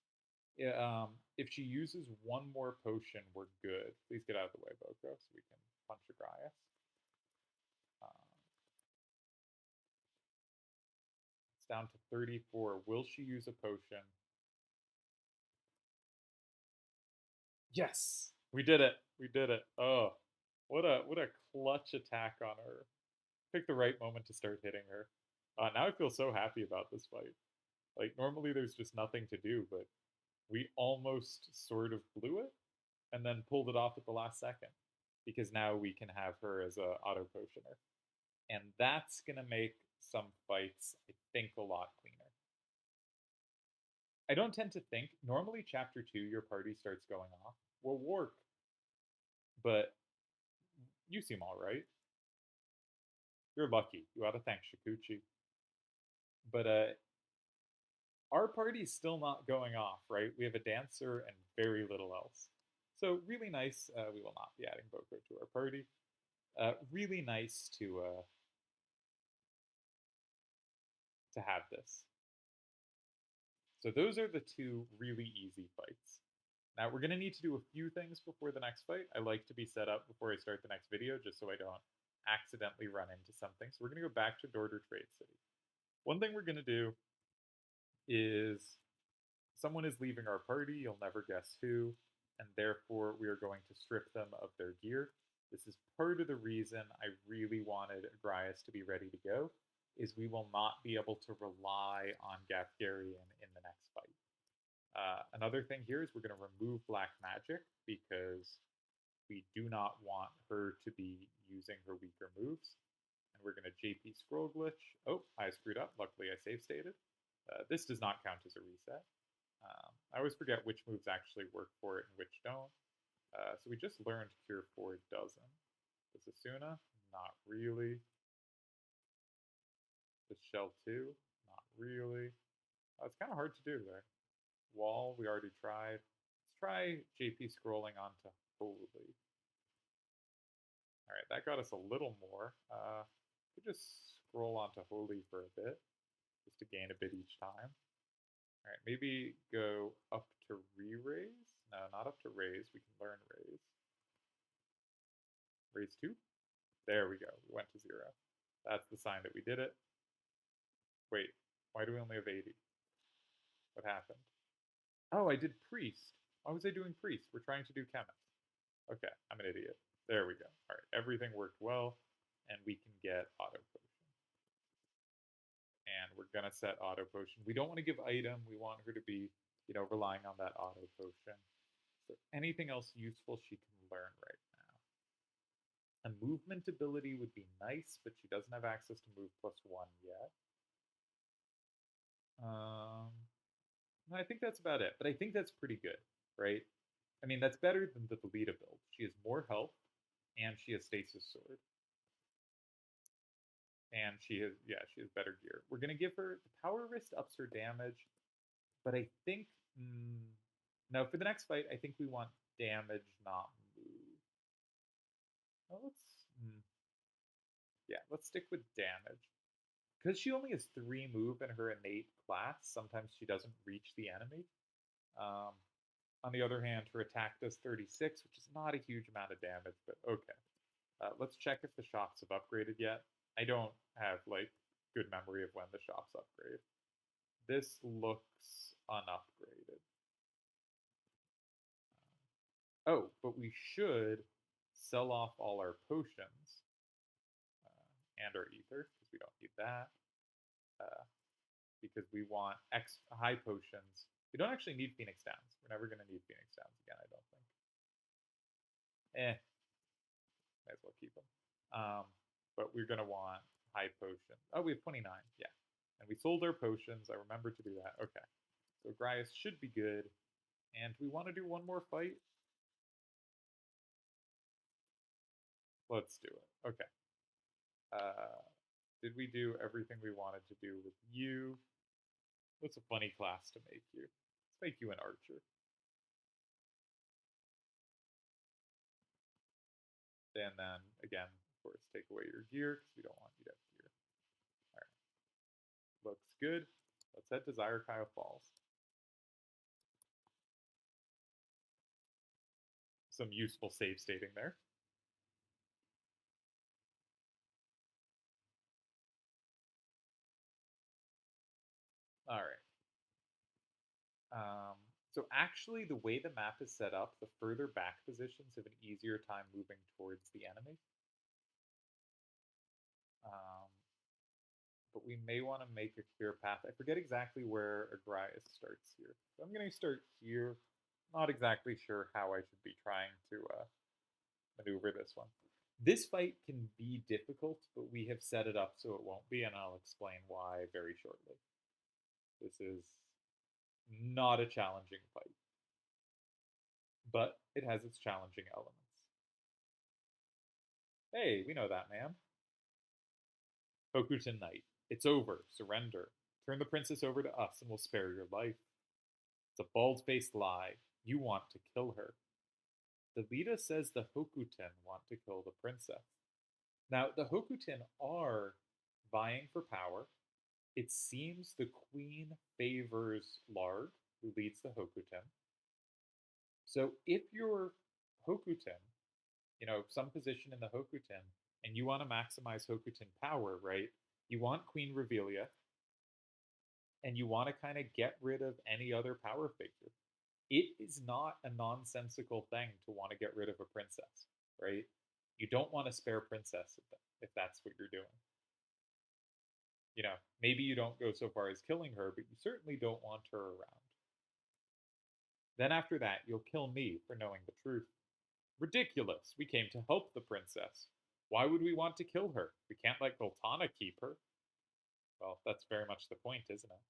Yeah, if she uses one more potion, we're good. Please get out of the way, Boko, so we can punch Agrias. It's down to 34. Will she use a potion? Yes! We did it! We did it. Oh, what a clutch attack on her. Pick the right moment to start hitting her. Now I feel so happy about this fight. Like, normally there's just nothing to do, but we almost sort of blew it and then pulled it off at the last second because now we can have her as a auto potioner. And that's going to make some fights, I think, a lot cleaner. I don't tend to think, normally chapter 2, your party starts going off. Well, work. But you seem all right. You're lucky. You ought to thank Shikuchi. But our party's still not going off, right? We have a dancer and very little else. So really nice. We will not be adding Boko to our party. Really nice to have this. So those are the two really easy fights. Now we're going to need to do a few things before the next fight. I like to be set up before I start the next video just so I don't accidentally run into something. So we're going to go back to Dorder Trade City. One thing we're going to do is someone is leaving our party, you'll never guess who, and therefore we are going to strip them of their gear. This is part of the reason I really wanted Agrias to be ready to go, is we will not be able to rely on Gafgarion in the next fight. Another thing here is we're going to remove Black Magic because we do not want her to be using her weaker moves. And we're going to JP Scroll Glitch. Oh, I screwed up. Luckily, I save stated. This does not count as a reset. I always forget which moves actually work for it and which don't. So we just learned Cure 4 doesn't. The Sasuna? Not really. The Shell 2? Not really. It's kind of hard to do there. Wall, we already tried. Let's try JP scrolling onto Holy. Alright, that got us a little more. We could just scroll onto Holy for a bit, just to gain a bit each time. Alright, maybe go up to re-raise? No, not up to raise. We can learn raise. Raise 2? There we go. We went to 0. That's the sign that we did it. Wait, why do we only have 80? What happened? Oh, I did priest. Why was I doing priest? We're trying to do chemist. Okay, I'm an idiot. There we go. All right, everything worked well, and we can get auto potion. And we're going to set auto potion. We don't want to give item. We want her to be, relying on that auto potion. Is there anything else useful she can learn right now? A movement ability would be nice, but she doesn't have access to move +1 yet. I think that's about it, but I think that's pretty good, right? I mean, that's better than the Belita build. She has more health, and she has Stasis Sword. And she has better gear. We're going to give her, the Power Wrist ups her damage, but I think, no, for the next fight, I think we want damage, not move. Oh, let's stick with damage. Because she only has 3 move in her innate class, sometimes she doesn't reach the enemy. On the other hand, her attack does 36, which is not a huge amount of damage, but okay. Let's check if the shops have upgraded yet. I don't have, good memory of when the shops upgrade. This looks unupgraded. Oh, but we should sell off all our potions and our ether, because we don't need that. Because we want high potions. We don't actually need Phoenix Downs. We're never going to need Phoenix Downs again, I don't think. Might as well keep them. But we're going to want high potions. Oh, we have 29. Yeah. And we sold our potions. I remember to do that. Okay. So Grias should be good. And we want to do one more fight? Let's do it. Okay. Did we do everything we wanted to do with you? What's a funny class to make you? Let's make you an archer. And then, again, of course, take away your gear, because we don't want you to have gear. Alright. Looks good. Let's head to Zirekile Falls. Some useful save stating there. Alright. So actually, the way the map is set up, the further back positions have an easier time moving towards the enemy. But we may want to make a clear path. I forget exactly where Agrias starts here. So I'm going to start here. Not exactly sure how I should be trying to maneuver this one. This fight can be difficult, but we have set it up so it won't be, and I'll explain why very shortly. This is not a challenging fight, but it has its challenging elements. Hey, we know that man. Hokuton Knight. It's over. Surrender. Turn the princess over to us and we'll spare your life. It's a bald-faced lie. You want to kill her. The leader says the Hokuton want to kill the princess. Now, the Hokuton are vying for power. It seems the queen favors Larg, who leads the Hokuton. So if you're Hokuton, some position in the Hokuton, and you want to maximize Hokuton power, right? You want Queen Revelia, and you want to kind of get rid of any other power figure. It is not a nonsensical thing to want to get rid of a princess, right? You don't want to spare princess if that's what you're doing. Maybe you don't go so far as killing her, but you certainly don't want her around. Then after that, you'll kill me for knowing the truth. Ridiculous! We came to help the princess. Why would we want to kill her? We can't let Goltana keep her. Well, that's very much the point, isn't it?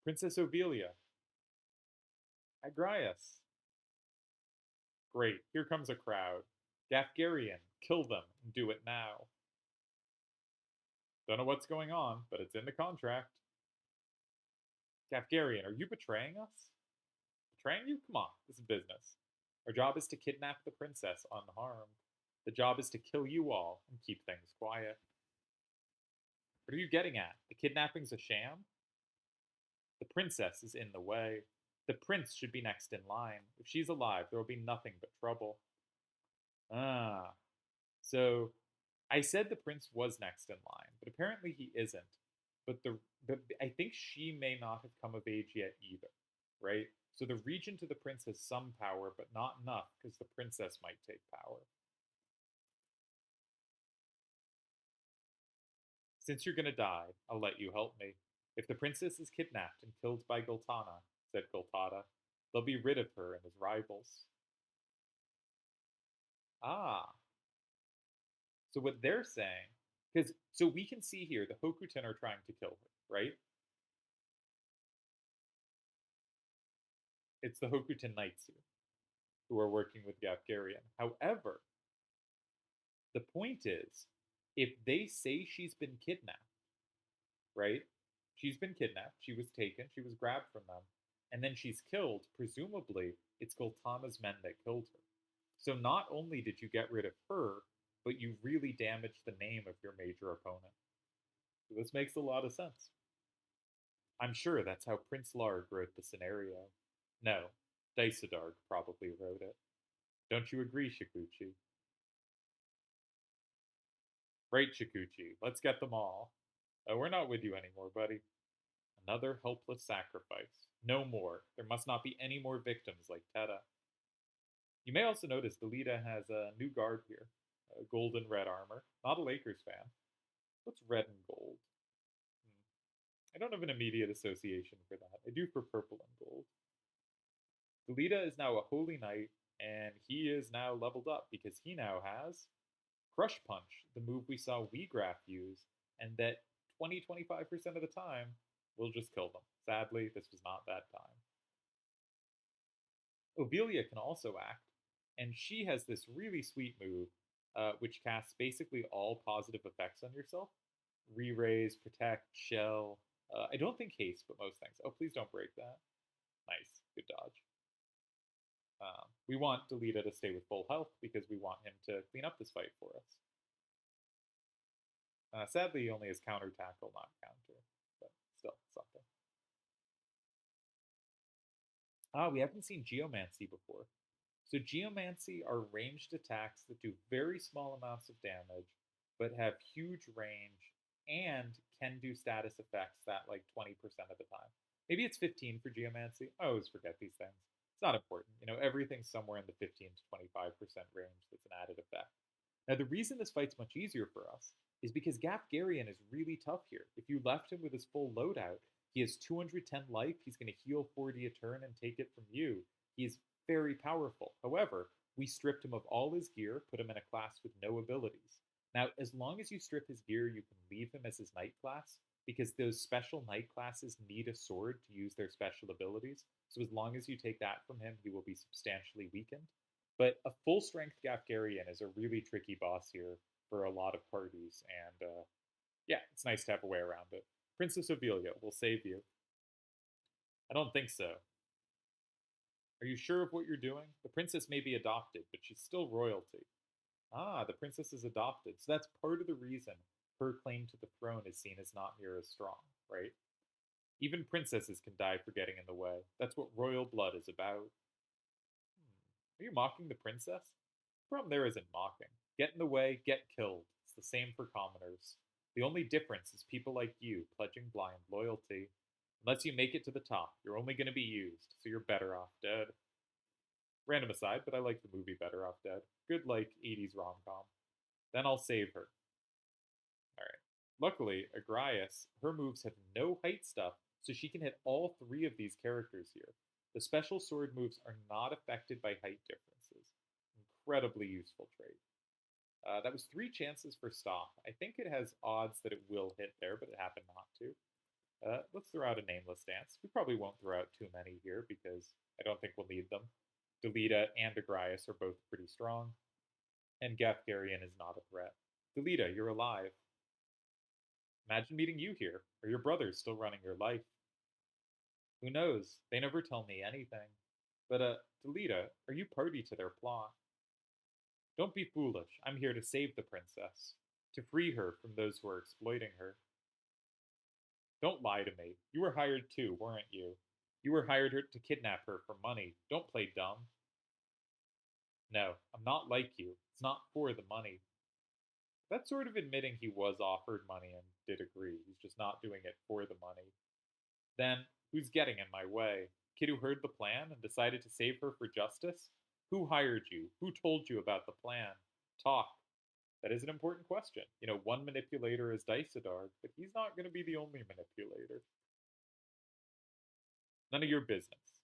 Princess Ovelia. Agrias. Great, here comes a crowd. Gafgarion, kill them, and do it now. Don't know what's going on, but it's in the contract. Gafgarion, are you betraying us? Betraying you? Come on, this is business. Our job is to kidnap the princess unharmed. The job is to kill you all and keep things quiet. What are you getting at? The kidnapping's a sham? The princess is in the way. The prince should be next in line. If she's alive, there will be nothing but trouble. Ah. So, I said the prince was next in line, but apparently he isn't. But I think she may not have come of age yet either, right? So the regent to the prince has some power, but not enough, because the princess might take power. Since you're gonna die, I'll let you help me. If the princess is kidnapped and killed by Gultana, said Gultada, they'll be rid of her and his rivals. Ah, so what they're saying, because so we can see here the Hokuten are trying to kill her, right? It's the Hokuten Knights here who are working with Gafgarion. However, the point is, if they say she's been kidnapped, right? She's been kidnapped, she was taken, she was grabbed from them, and then she's killed, presumably it's Gultama's men that killed her. So not only did you get rid of her, but you really damaged the name of your major opponent. So this makes a lot of sense. I'm sure that's how Prince Larg wrote the scenario. No, Daisadarg probably wrote it. Don't you agree, Shikuchi? Right, Shikuchi, let's get them all. We're not with you anymore, buddy. Another helpless sacrifice. No more. There must not be any more victims like Teta. You may also notice Delita has a new guard here. Gold and red armor. Not a Lakers fan. What's red and gold? I don't have an immediate association for that. I do for purple and gold. Delita is now a holy knight, and he is now leveled up because he now has Crush Punch, the move we saw Weegraph use, and that 20-25% of the time will just kill them. Sadly, this was not that time. Obelia can also act, and she has this really sweet move, which casts basically all positive effects on yourself. Re-raise, protect, shell. I don't think haste, but most things. Oh, please don't break that. Nice. Good dodge. We want Delita to stay with full health because we want him to clean up this fight for us. Sadly, he only has counter tackle, not counter, but still something. We haven't seen Geomancy before. So Geomancy are ranged attacks that do very small amounts of damage, but have huge range and can do status effects that like 20% of the time. Maybe it's 15 for Geomancy. I always forget these things. It's not important. You know, everything's somewhere in the 15 to 25% range that's an added effect. Now, the reason this fight's much easier for us is because Gafgarion is really tough here. If you left him with his full loadout, he has 210 life, he's going to heal 40 a turn and take it from you. He is very powerful. However, we stripped him of all his gear, put him in a class with no abilities. Now, as long as you strip his gear, you can leave him as his knight class, because those special knight classes need a sword to use their special abilities. So as long as you take that from him, he will be substantially weakened. But a full strength Gafgarion is a really tricky boss here for a lot of parties, and yeah, it's nice to have a way around it. Princess Obelia will save you. I don't think so. Are you sure of what you're doing? The princess may be adopted, but she's still royalty. Ah, the princess is adopted, so that's part of the reason her claim to the throne is seen as not near as strong, right? Even princesses can die for getting in the way. That's what royal blood is about. Are you mocking the princess? The problem there isn't mocking. Get in the way, get killed. It's the same for commoners. The only difference is people like you pledging blind loyalty. Unless you make it to the top, you're only going to be used, so you're better off dead. Random aside, but I like the movie Better Off Dead. Good, like, 80s rom-com. Then I'll save her. Alright. Luckily, Agraius, her moves have no height stuff, so she can hit all three of these characters here. The special sword moves are not affected by height differences. Incredibly useful trait. That was 3 chances for stop. I think it has odds that it will hit there, but it happened not to. Let's throw out a nameless dance. We probably won't throw out too many here because I don't think we'll need them. Delita and Agraius are both pretty strong, and Gafgarion is not a threat. Delita, you're alive. Imagine meeting you here, or your brother's still running your life. Who knows? They never tell me anything. But, Delita, are you party to their plot? Don't be foolish. I'm here to save the princess, to free her from those who are exploiting her. Don't lie to me. You were hired too, weren't you? You were hired to kidnap her for money. Don't play dumb. No, I'm not like you. It's not for the money. That's sort of admitting he was offered money and did agree. He's just not doing it for the money. Then, who's getting in my way? Kid who heard the plan and decided to save her for justice? Who hired you? Who told you about the plan? Talk. That is an important question. You know, one manipulator is Daisadarg, but he's not going to be the only manipulator. None of your business.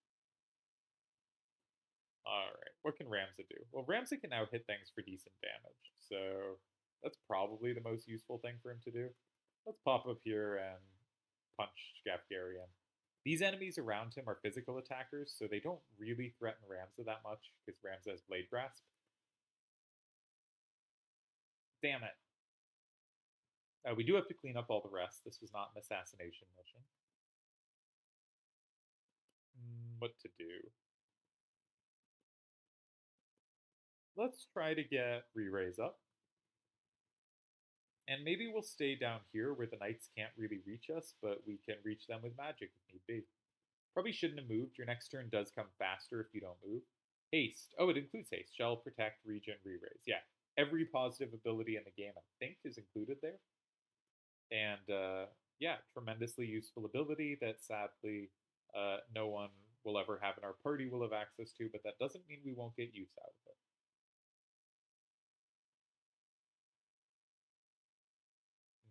Alright, what can Ramza do? Well, Ramza can now hit things for decent damage, so that's probably the most useful thing for him to do. Let's pop up here and punch Gafgarion. These enemies around him are physical attackers, so they don't really threaten Ramza that much, because Ramza has Blade Grasp. Damn it. We do have to clean up all the rest. This was not an assassination mission. What to do? Let's try to get re-raise up. And maybe we'll stay down here where the knights can't really reach us, but we can reach them with magic if need be. Probably shouldn't have moved. Your next turn does come faster if you don't move. Haste. Oh, it includes haste. Shell, protect, regen, re-raise. Yeah, every positive ability in the game, I think, is included there. And yeah, tremendously useful ability that sadly no one will ever have in our party will have access to, but that doesn't mean we won't get use out of it.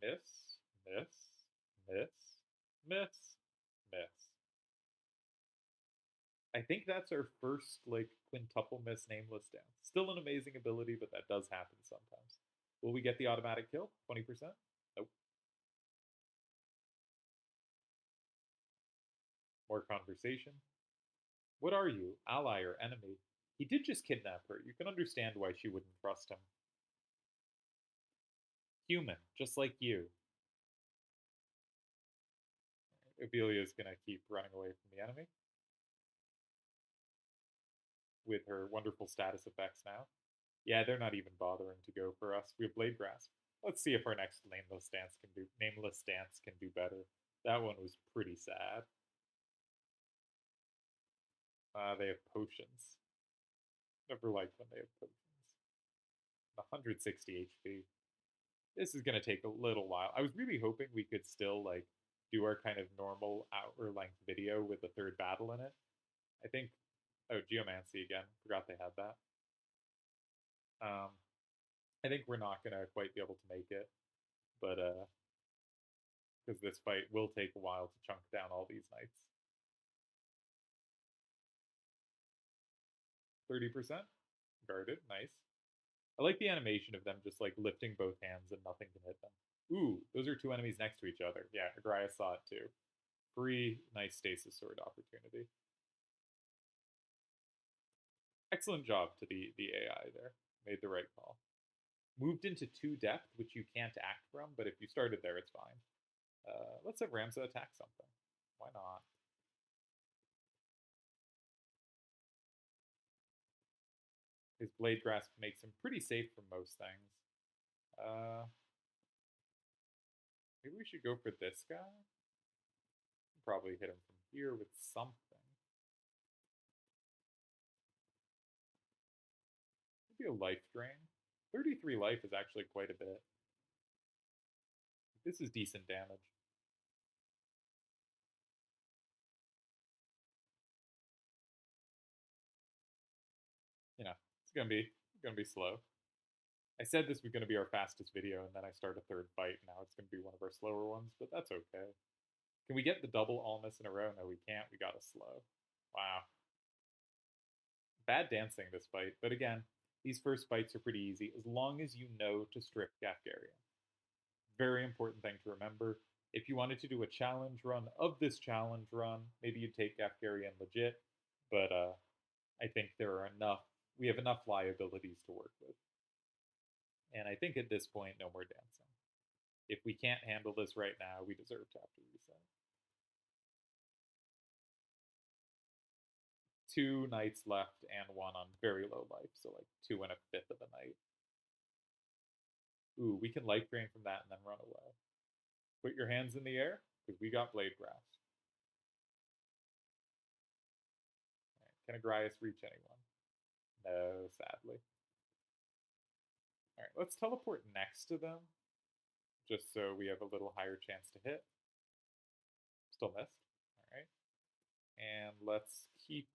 Miss, miss, miss, miss, miss. I think that's our first like quintuple miss nameless dance. Still an amazing ability, but that does happen sometimes. Will we get the automatic kill? 20%? Nope. More conversation. What are you, ally or enemy? He did just kidnap her. You can understand why she wouldn't trust him. Human, just like you. Opelia's gonna keep running away from the enemy with her wonderful status effects now. Yeah, they're not even bothering to go for us. We have Blade Grasp. Let's see if our next nameless dance can do better. That one was pretty sad. They have potions. Never liked when they have potions. 160 HP. This is gonna take a little while. I was really hoping we could still like do our kind of normal hour length video with a third battle in it. I think. Oh, Geomancy again. Forgot they had that. I think we're not gonna quite be able to make it, but because this fight will take a while to chunk down all these knights. 30% guarded, nice. I like the animation of them just like lifting both hands and nothing can hit them. Ooh, those are two enemies next to each other. Yeah, Agraya saw it too. Free, nice stasis sword opportunity. Excellent job to the AI there. Made the right call. Moved into 2 depth, which you can't act from, but if you started there, it's fine. Let's have Ramza attack something. Why not? His Blade Grasp makes him pretty safe from most things. Maybe we should go for this guy? Probably hit him from here with something. Maybe a life drain. 33 life is actually quite a bit. This is decent damage. You know, it's gonna be slow. I said this was gonna be our fastest video, and then I start a third fight. Now it's gonna be one of our slower ones, but that's okay. Can we get the double Almas in a row? No, we can't. We got to slow. Wow. Bad dancing this fight, but again, these first fights are pretty easy as long as you know to strip Gafgarion. Very important thing to remember. If you wanted to do a challenge run of this challenge run, maybe you'd take Gafgarion legit, but I think we have enough liabilities to work with. And I think at this point, no more dancing. If we can't handle this right now, we deserve to have to reset. 2 knights left and 1 on very low life, so like 2 and a fifth of a knight. Ooh, we can life drain from that and then run away. Put your hands in the air, because we got Blade Grasp. Right. Can Agrias reach anyone? No, sadly. Alright, let's teleport next to them, just so we have a little higher chance to hit. Still missed. Alright. And let's keep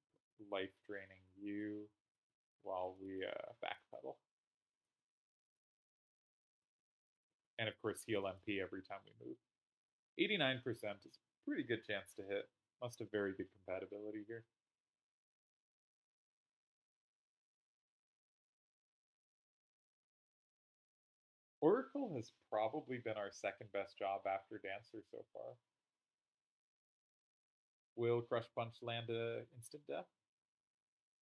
life draining you while we backpedal. And of course, heal MP every time we move. 89% is a pretty good chance to hit. Must have very good compatibility here. Oracle has probably been our second best job after Dancer so far. Will Crush Punch land a instant death?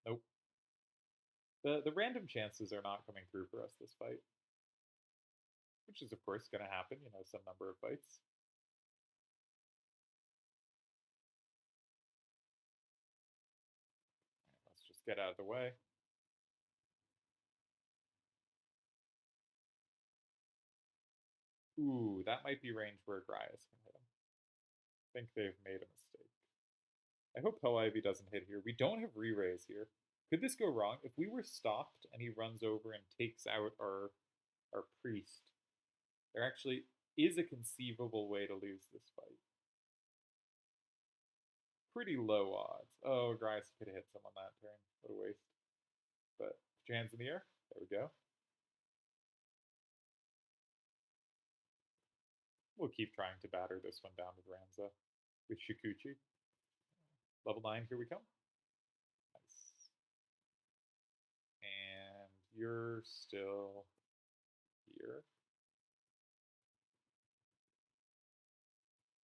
Nope. The random chances are not coming through for us this fight. Which is, of course, going to happen, some number of fights. Let's just get out of the way. Ooh, that might be range where Grias can hit him. I think they've made a mistake. I hope Hell Ivy doesn't hit here. We don't have re-raise here. Could this go wrong? If we were stopped and he runs over and takes out our priest, there actually is a conceivable way to lose this fight. Pretty low odds. Oh, Grias could have hit someone that turn. What a waste. But put your hands in the air. There we go. We'll keep trying to batter this one down with Ramza. With Shikuchi. Level 9, here we come. Nice. And you're still here.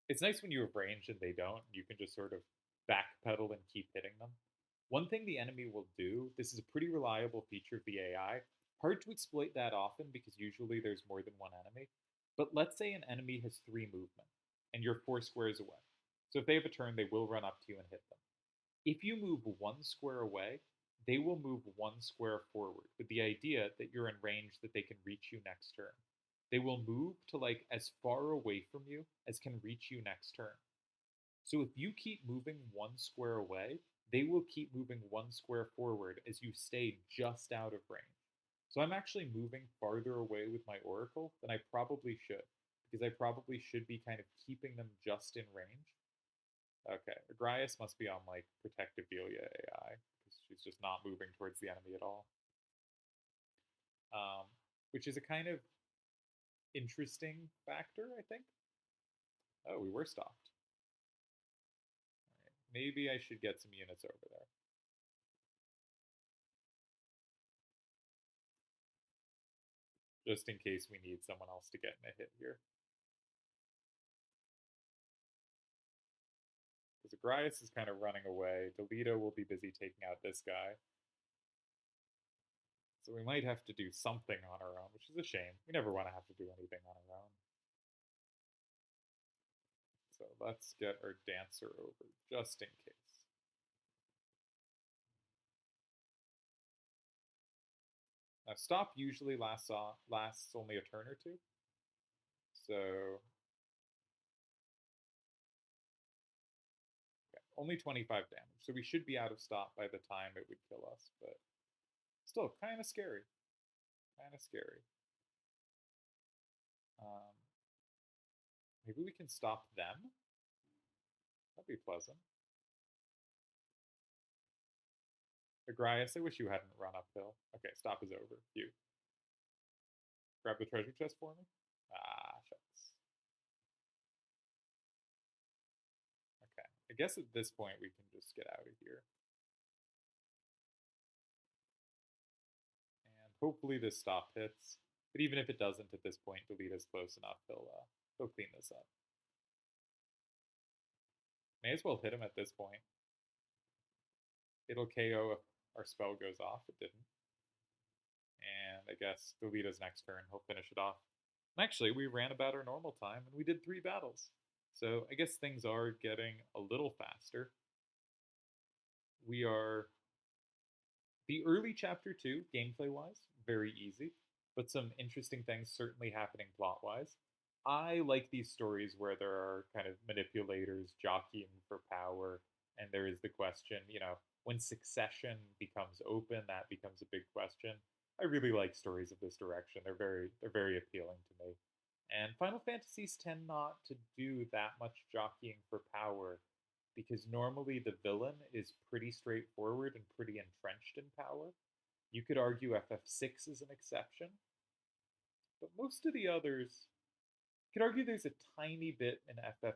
It's nice when you have range and they don't. You can just sort of backpedal and keep hitting them. One thing the enemy will do, this is a pretty reliable feature of the AI. Hard to exploit that often because usually there's more than one enemy. But let's say an enemy has 3 movement and you're 4 squares away. So if they have a turn, they will run up to you and hit them. If you move 1 square away, they will move 1 square forward with the idea that you're in range that they can reach you next turn. They will move to like as far away from you as can reach you next turn. So if you keep moving 1 square away, they will keep moving 1 square forward as you stay just out of range. So I'm actually moving farther away with my Oracle than I probably should, because I probably should be kind of keeping them just in range. Okay, Agrias must be on like Protective Delia AI, because she's just not moving towards the enemy at all. Which is a kind of interesting factor, I think. Oh, we were stopped. All right, maybe I should get some units over there. Just in case we need someone else to get in a hit here. Because Agrias is kind of running away. Delito will be busy taking out this guy. So we might have to do something on our own, which is a shame. We never want to have to do anything on our own. So let's get our Dancer over, just in case. Now, stop usually lasts only a turn or two. So, okay, only 25 damage. So we should be out of stop by the time it would kill us, but still kind of scary. Kind of scary. Maybe we can stop them? That'd be pleasant. Agrias, I wish you hadn't run uphill. Okay, stop is over. You. Grab the treasure chest for me? Ah, shucks. Okay, I guess at this point we can just get out of here. And hopefully this stop hits. But even if it doesn't at this point, Delita's close enough, he'll clean this up. May as well hit him at this point. It'll KO if our spell goes off. It didn't. And I guess Delita's next turn, he'll finish it off. And actually, we ran about our normal time, and we did 3 battles. So I guess things are getting a little faster. We are... The early Chapter 2, gameplay-wise, very easy. But some interesting things certainly happening plot-wise. I like these stories where there are kind of manipulators jockeying for power, and there is the question, when succession becomes open, that becomes a big question. I really like stories of this direction. They're very appealing to me. And Final Fantasies tend not to do that much jockeying for power because normally the villain is pretty straightforward and pretty entrenched in power. You could argue FF6 is an exception, but most of the others Could argue there's a tiny bit in FF9,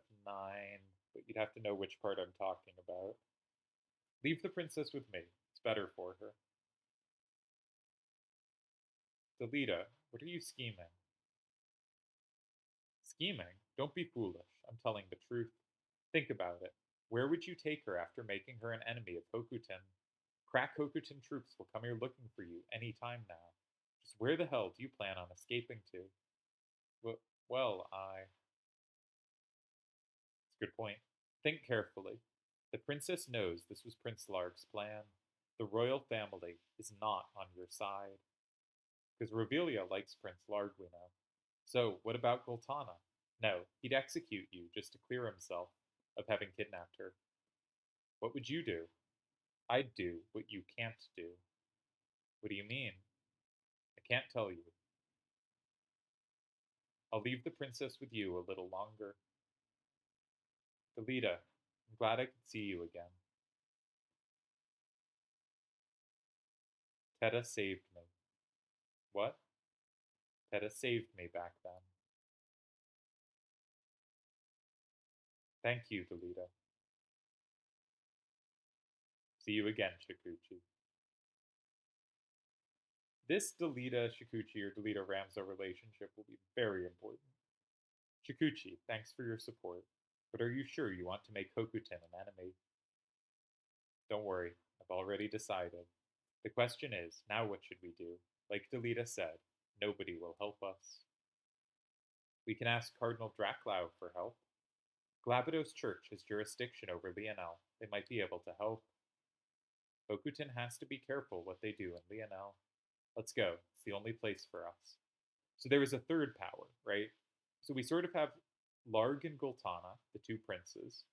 but you'd have to know which part I'm talking about. Leave the princess with me. It's better for her. Delita, what are you scheming? Scheming? Don't be foolish. I'm telling the truth. Think about it. Where would you take her after making her an enemy of Hokuton? Crack Hokuton troops will come here looking for you any time now. Just where the hell do you plan on escaping to? Well, It's a good point. Think carefully. The princess knows this was Prince Larg's plan. The royal family is not on your side. Because Revelia likes Prince Larg, we know. So, what about Goltana? No, he'd execute you just to clear himself of having kidnapped her. What would you do? I'd do what you can't do. What do you mean? I can't tell you. I'll leave the princess with you a little longer. Delita, I'm glad I could see you again. Teta saved me. What? Teta saved me back then. Thank you, Delita. See you again, Shikuchi. This Delita Shikuchi or Delita Ramzo relationship will be very important. Shikuchi, thanks for your support, but are you sure you want to make Hokuton an enemy? Don't worry, I've already decided. The question is, now what should we do? Like Delita said, nobody will help us. We can ask Cardinal Draclau for help. Glabados Church has jurisdiction over Lionel. They might be able to help. Hokuton has to be careful what they do in Lionel. Let's go. It's the only place for us. So there is a third power, right? So we sort of have Larg and Goltana, the two princes.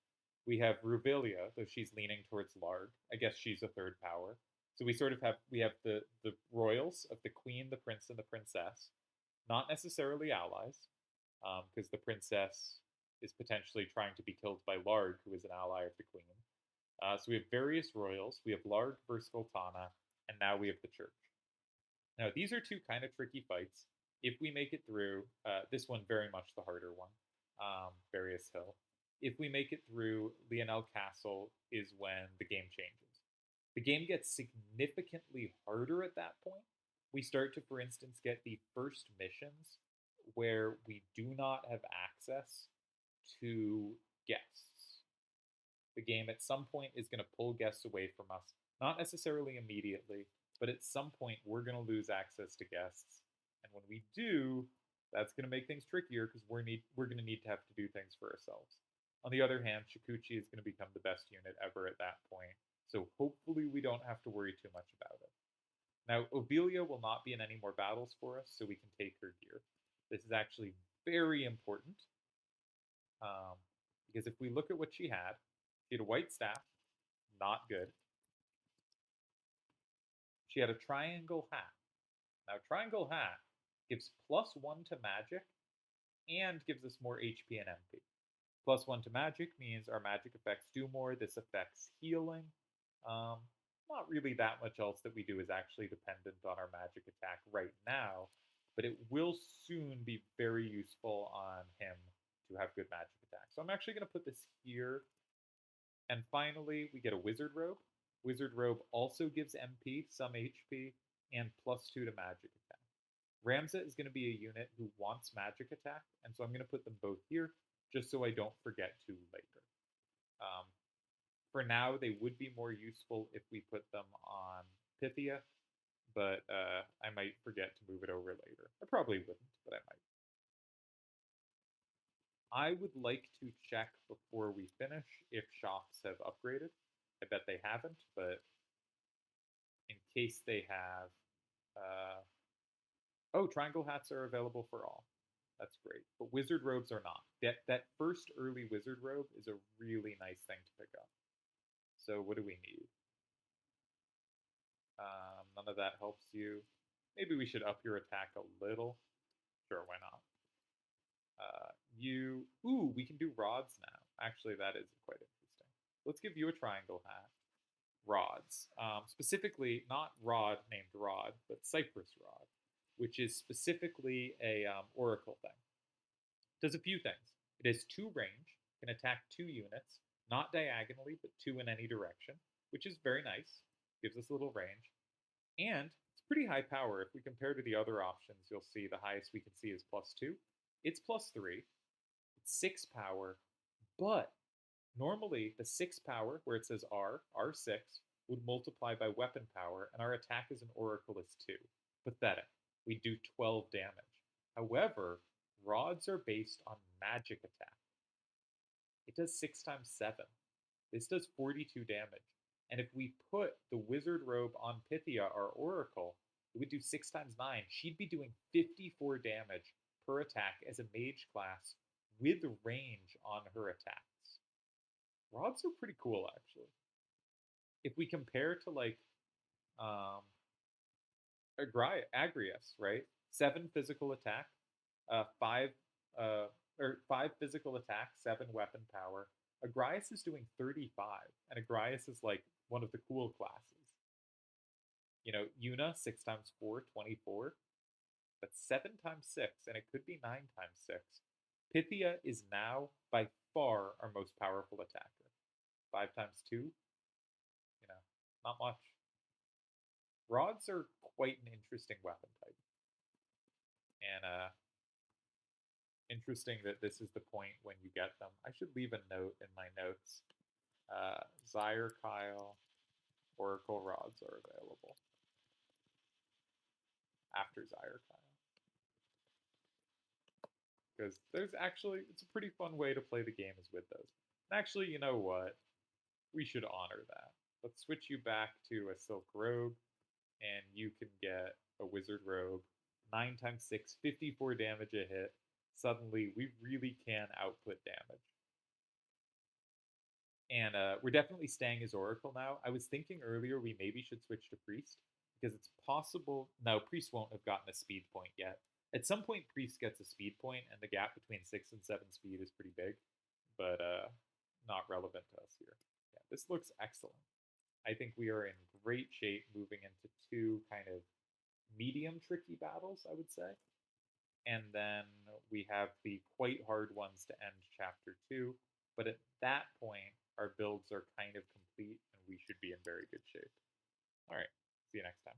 We have Rubilia, though she's leaning towards Larg. I guess she's a third power. So we sort of have the royals of the queen, the prince, and the princess. Not necessarily allies, because the princess is potentially trying to be killed by Larg, who is an ally of the queen. So we have various royals. We have Larg versus Goltana, and now we have the church. Now, these are two kind of tricky fights. If we make it through, this one very much the harder one, Various Hill. If we make it through, Lionel Castle is when the game changes. The game gets significantly harder at that point. We start to, for instance, get the first missions where we do not have access to guests. The game at some point is going to pull guests away from us, not necessarily immediately, but at some point we're going to lose access to guests. And when we do, that's going to make things trickier because we're going to need to have to do things for ourselves. On the other hand, Shikuchi is going to become the best unit ever at that point, so hopefully we don't have to worry too much about it. Now, Obelia will not be in any more battles for us, so we can take her here. This is actually very important, because if we look at what she had a white staff, not good. She had a triangle hat. Now, triangle hat gives +1 to magic and gives us more HP and MP. +1 to magic means our magic effects do more. This affects healing. Not really that much else that we do is actually dependent on our magic attack right now, but it will soon be very useful on him to have good magic attack. So I'm actually going to put this here. And finally, we get a Wizard Robe. Wizard Robe also gives MP, some HP, and +2 to magic attack. Ramza is going to be a unit who wants magic attack, and so I'm going to put them both here, just so I don't forget to later. For now, they would be more useful if we put them on Pythia, but I might forget to move it over later. I probably wouldn't, but I might. I would like to check before we finish if shops have upgraded. I bet they haven't, but in case they have... oh, triangle hats are available for all. That's great. But wizard robes are not. That first early wizard robe is a really nice thing to pick up. So what do we need? None of that helps you. Maybe we should up your attack a little. Sure, why not? Ooh, we can do rods now. Actually, that is quite interesting. Let's give you a triangle hat. Rods. Specifically, not rod named Rod, but Cypress Rod, which is specifically a oracle thing. Does a few things. It has 2 range, can attack 2 units, not diagonally, but 2 in any direction, which is very nice. Gives us a little range. And it's pretty high power. If we compare to the other options, you'll see the highest we can see is +2. It's +3. It's 6 power, but normally the 6 power, where it says R6, would multiply by weapon power, and our attack as an oracle is 2. Pathetic. We do 12 damage. However, rods are based on magic attack. It does 6 times 7. This does 42 damage. And if we put the wizard robe on Pythia, our oracle, it would do 6 times 9. She'd be doing 54 damage per attack as a mage class with range on her attacks. Rods are pretty cool, actually. If we compare to like Agrias, right? 7 physical attack, 5 or 5 physical attack, 7 weapon power. Agrias is doing 35, and Agrias is like one of the cool classes. You know, Yuna 6 times 4, 24. That's 7 times 6, and it could be 9 times 6. Pythia is now by far our most powerful attacker. 5 times 2, you know, not much. Rods are quite an interesting weapon type. And interesting that this is the point when you get them. I should leave a note in my notes. Zirekile Oracle rods are available after Zirekile. Because there's actually, it's a pretty fun way to play the game is with those. And actually, you know what? We should honor that. Let's switch you back to a silk robe, and you can get a wizard robe. 9 times 6, 54 damage a hit. Suddenly, we really can output damage. And we're definitely staying as Oracle now. I was thinking earlier we maybe should switch to Priest, because it's possible... No, Priest won't have gotten a speed point yet. At some point, Priest gets a speed point, and the gap between 6 and 7 speed is pretty big, but not relevant to us here. Yeah, this looks excellent. I think we are in great shape moving into 2 kind of medium tricky battles, I would say. And then we have the quite hard ones to end Chapter 2, but at that point, our builds are kind of complete, and we should be in very good shape. All right, see you next time.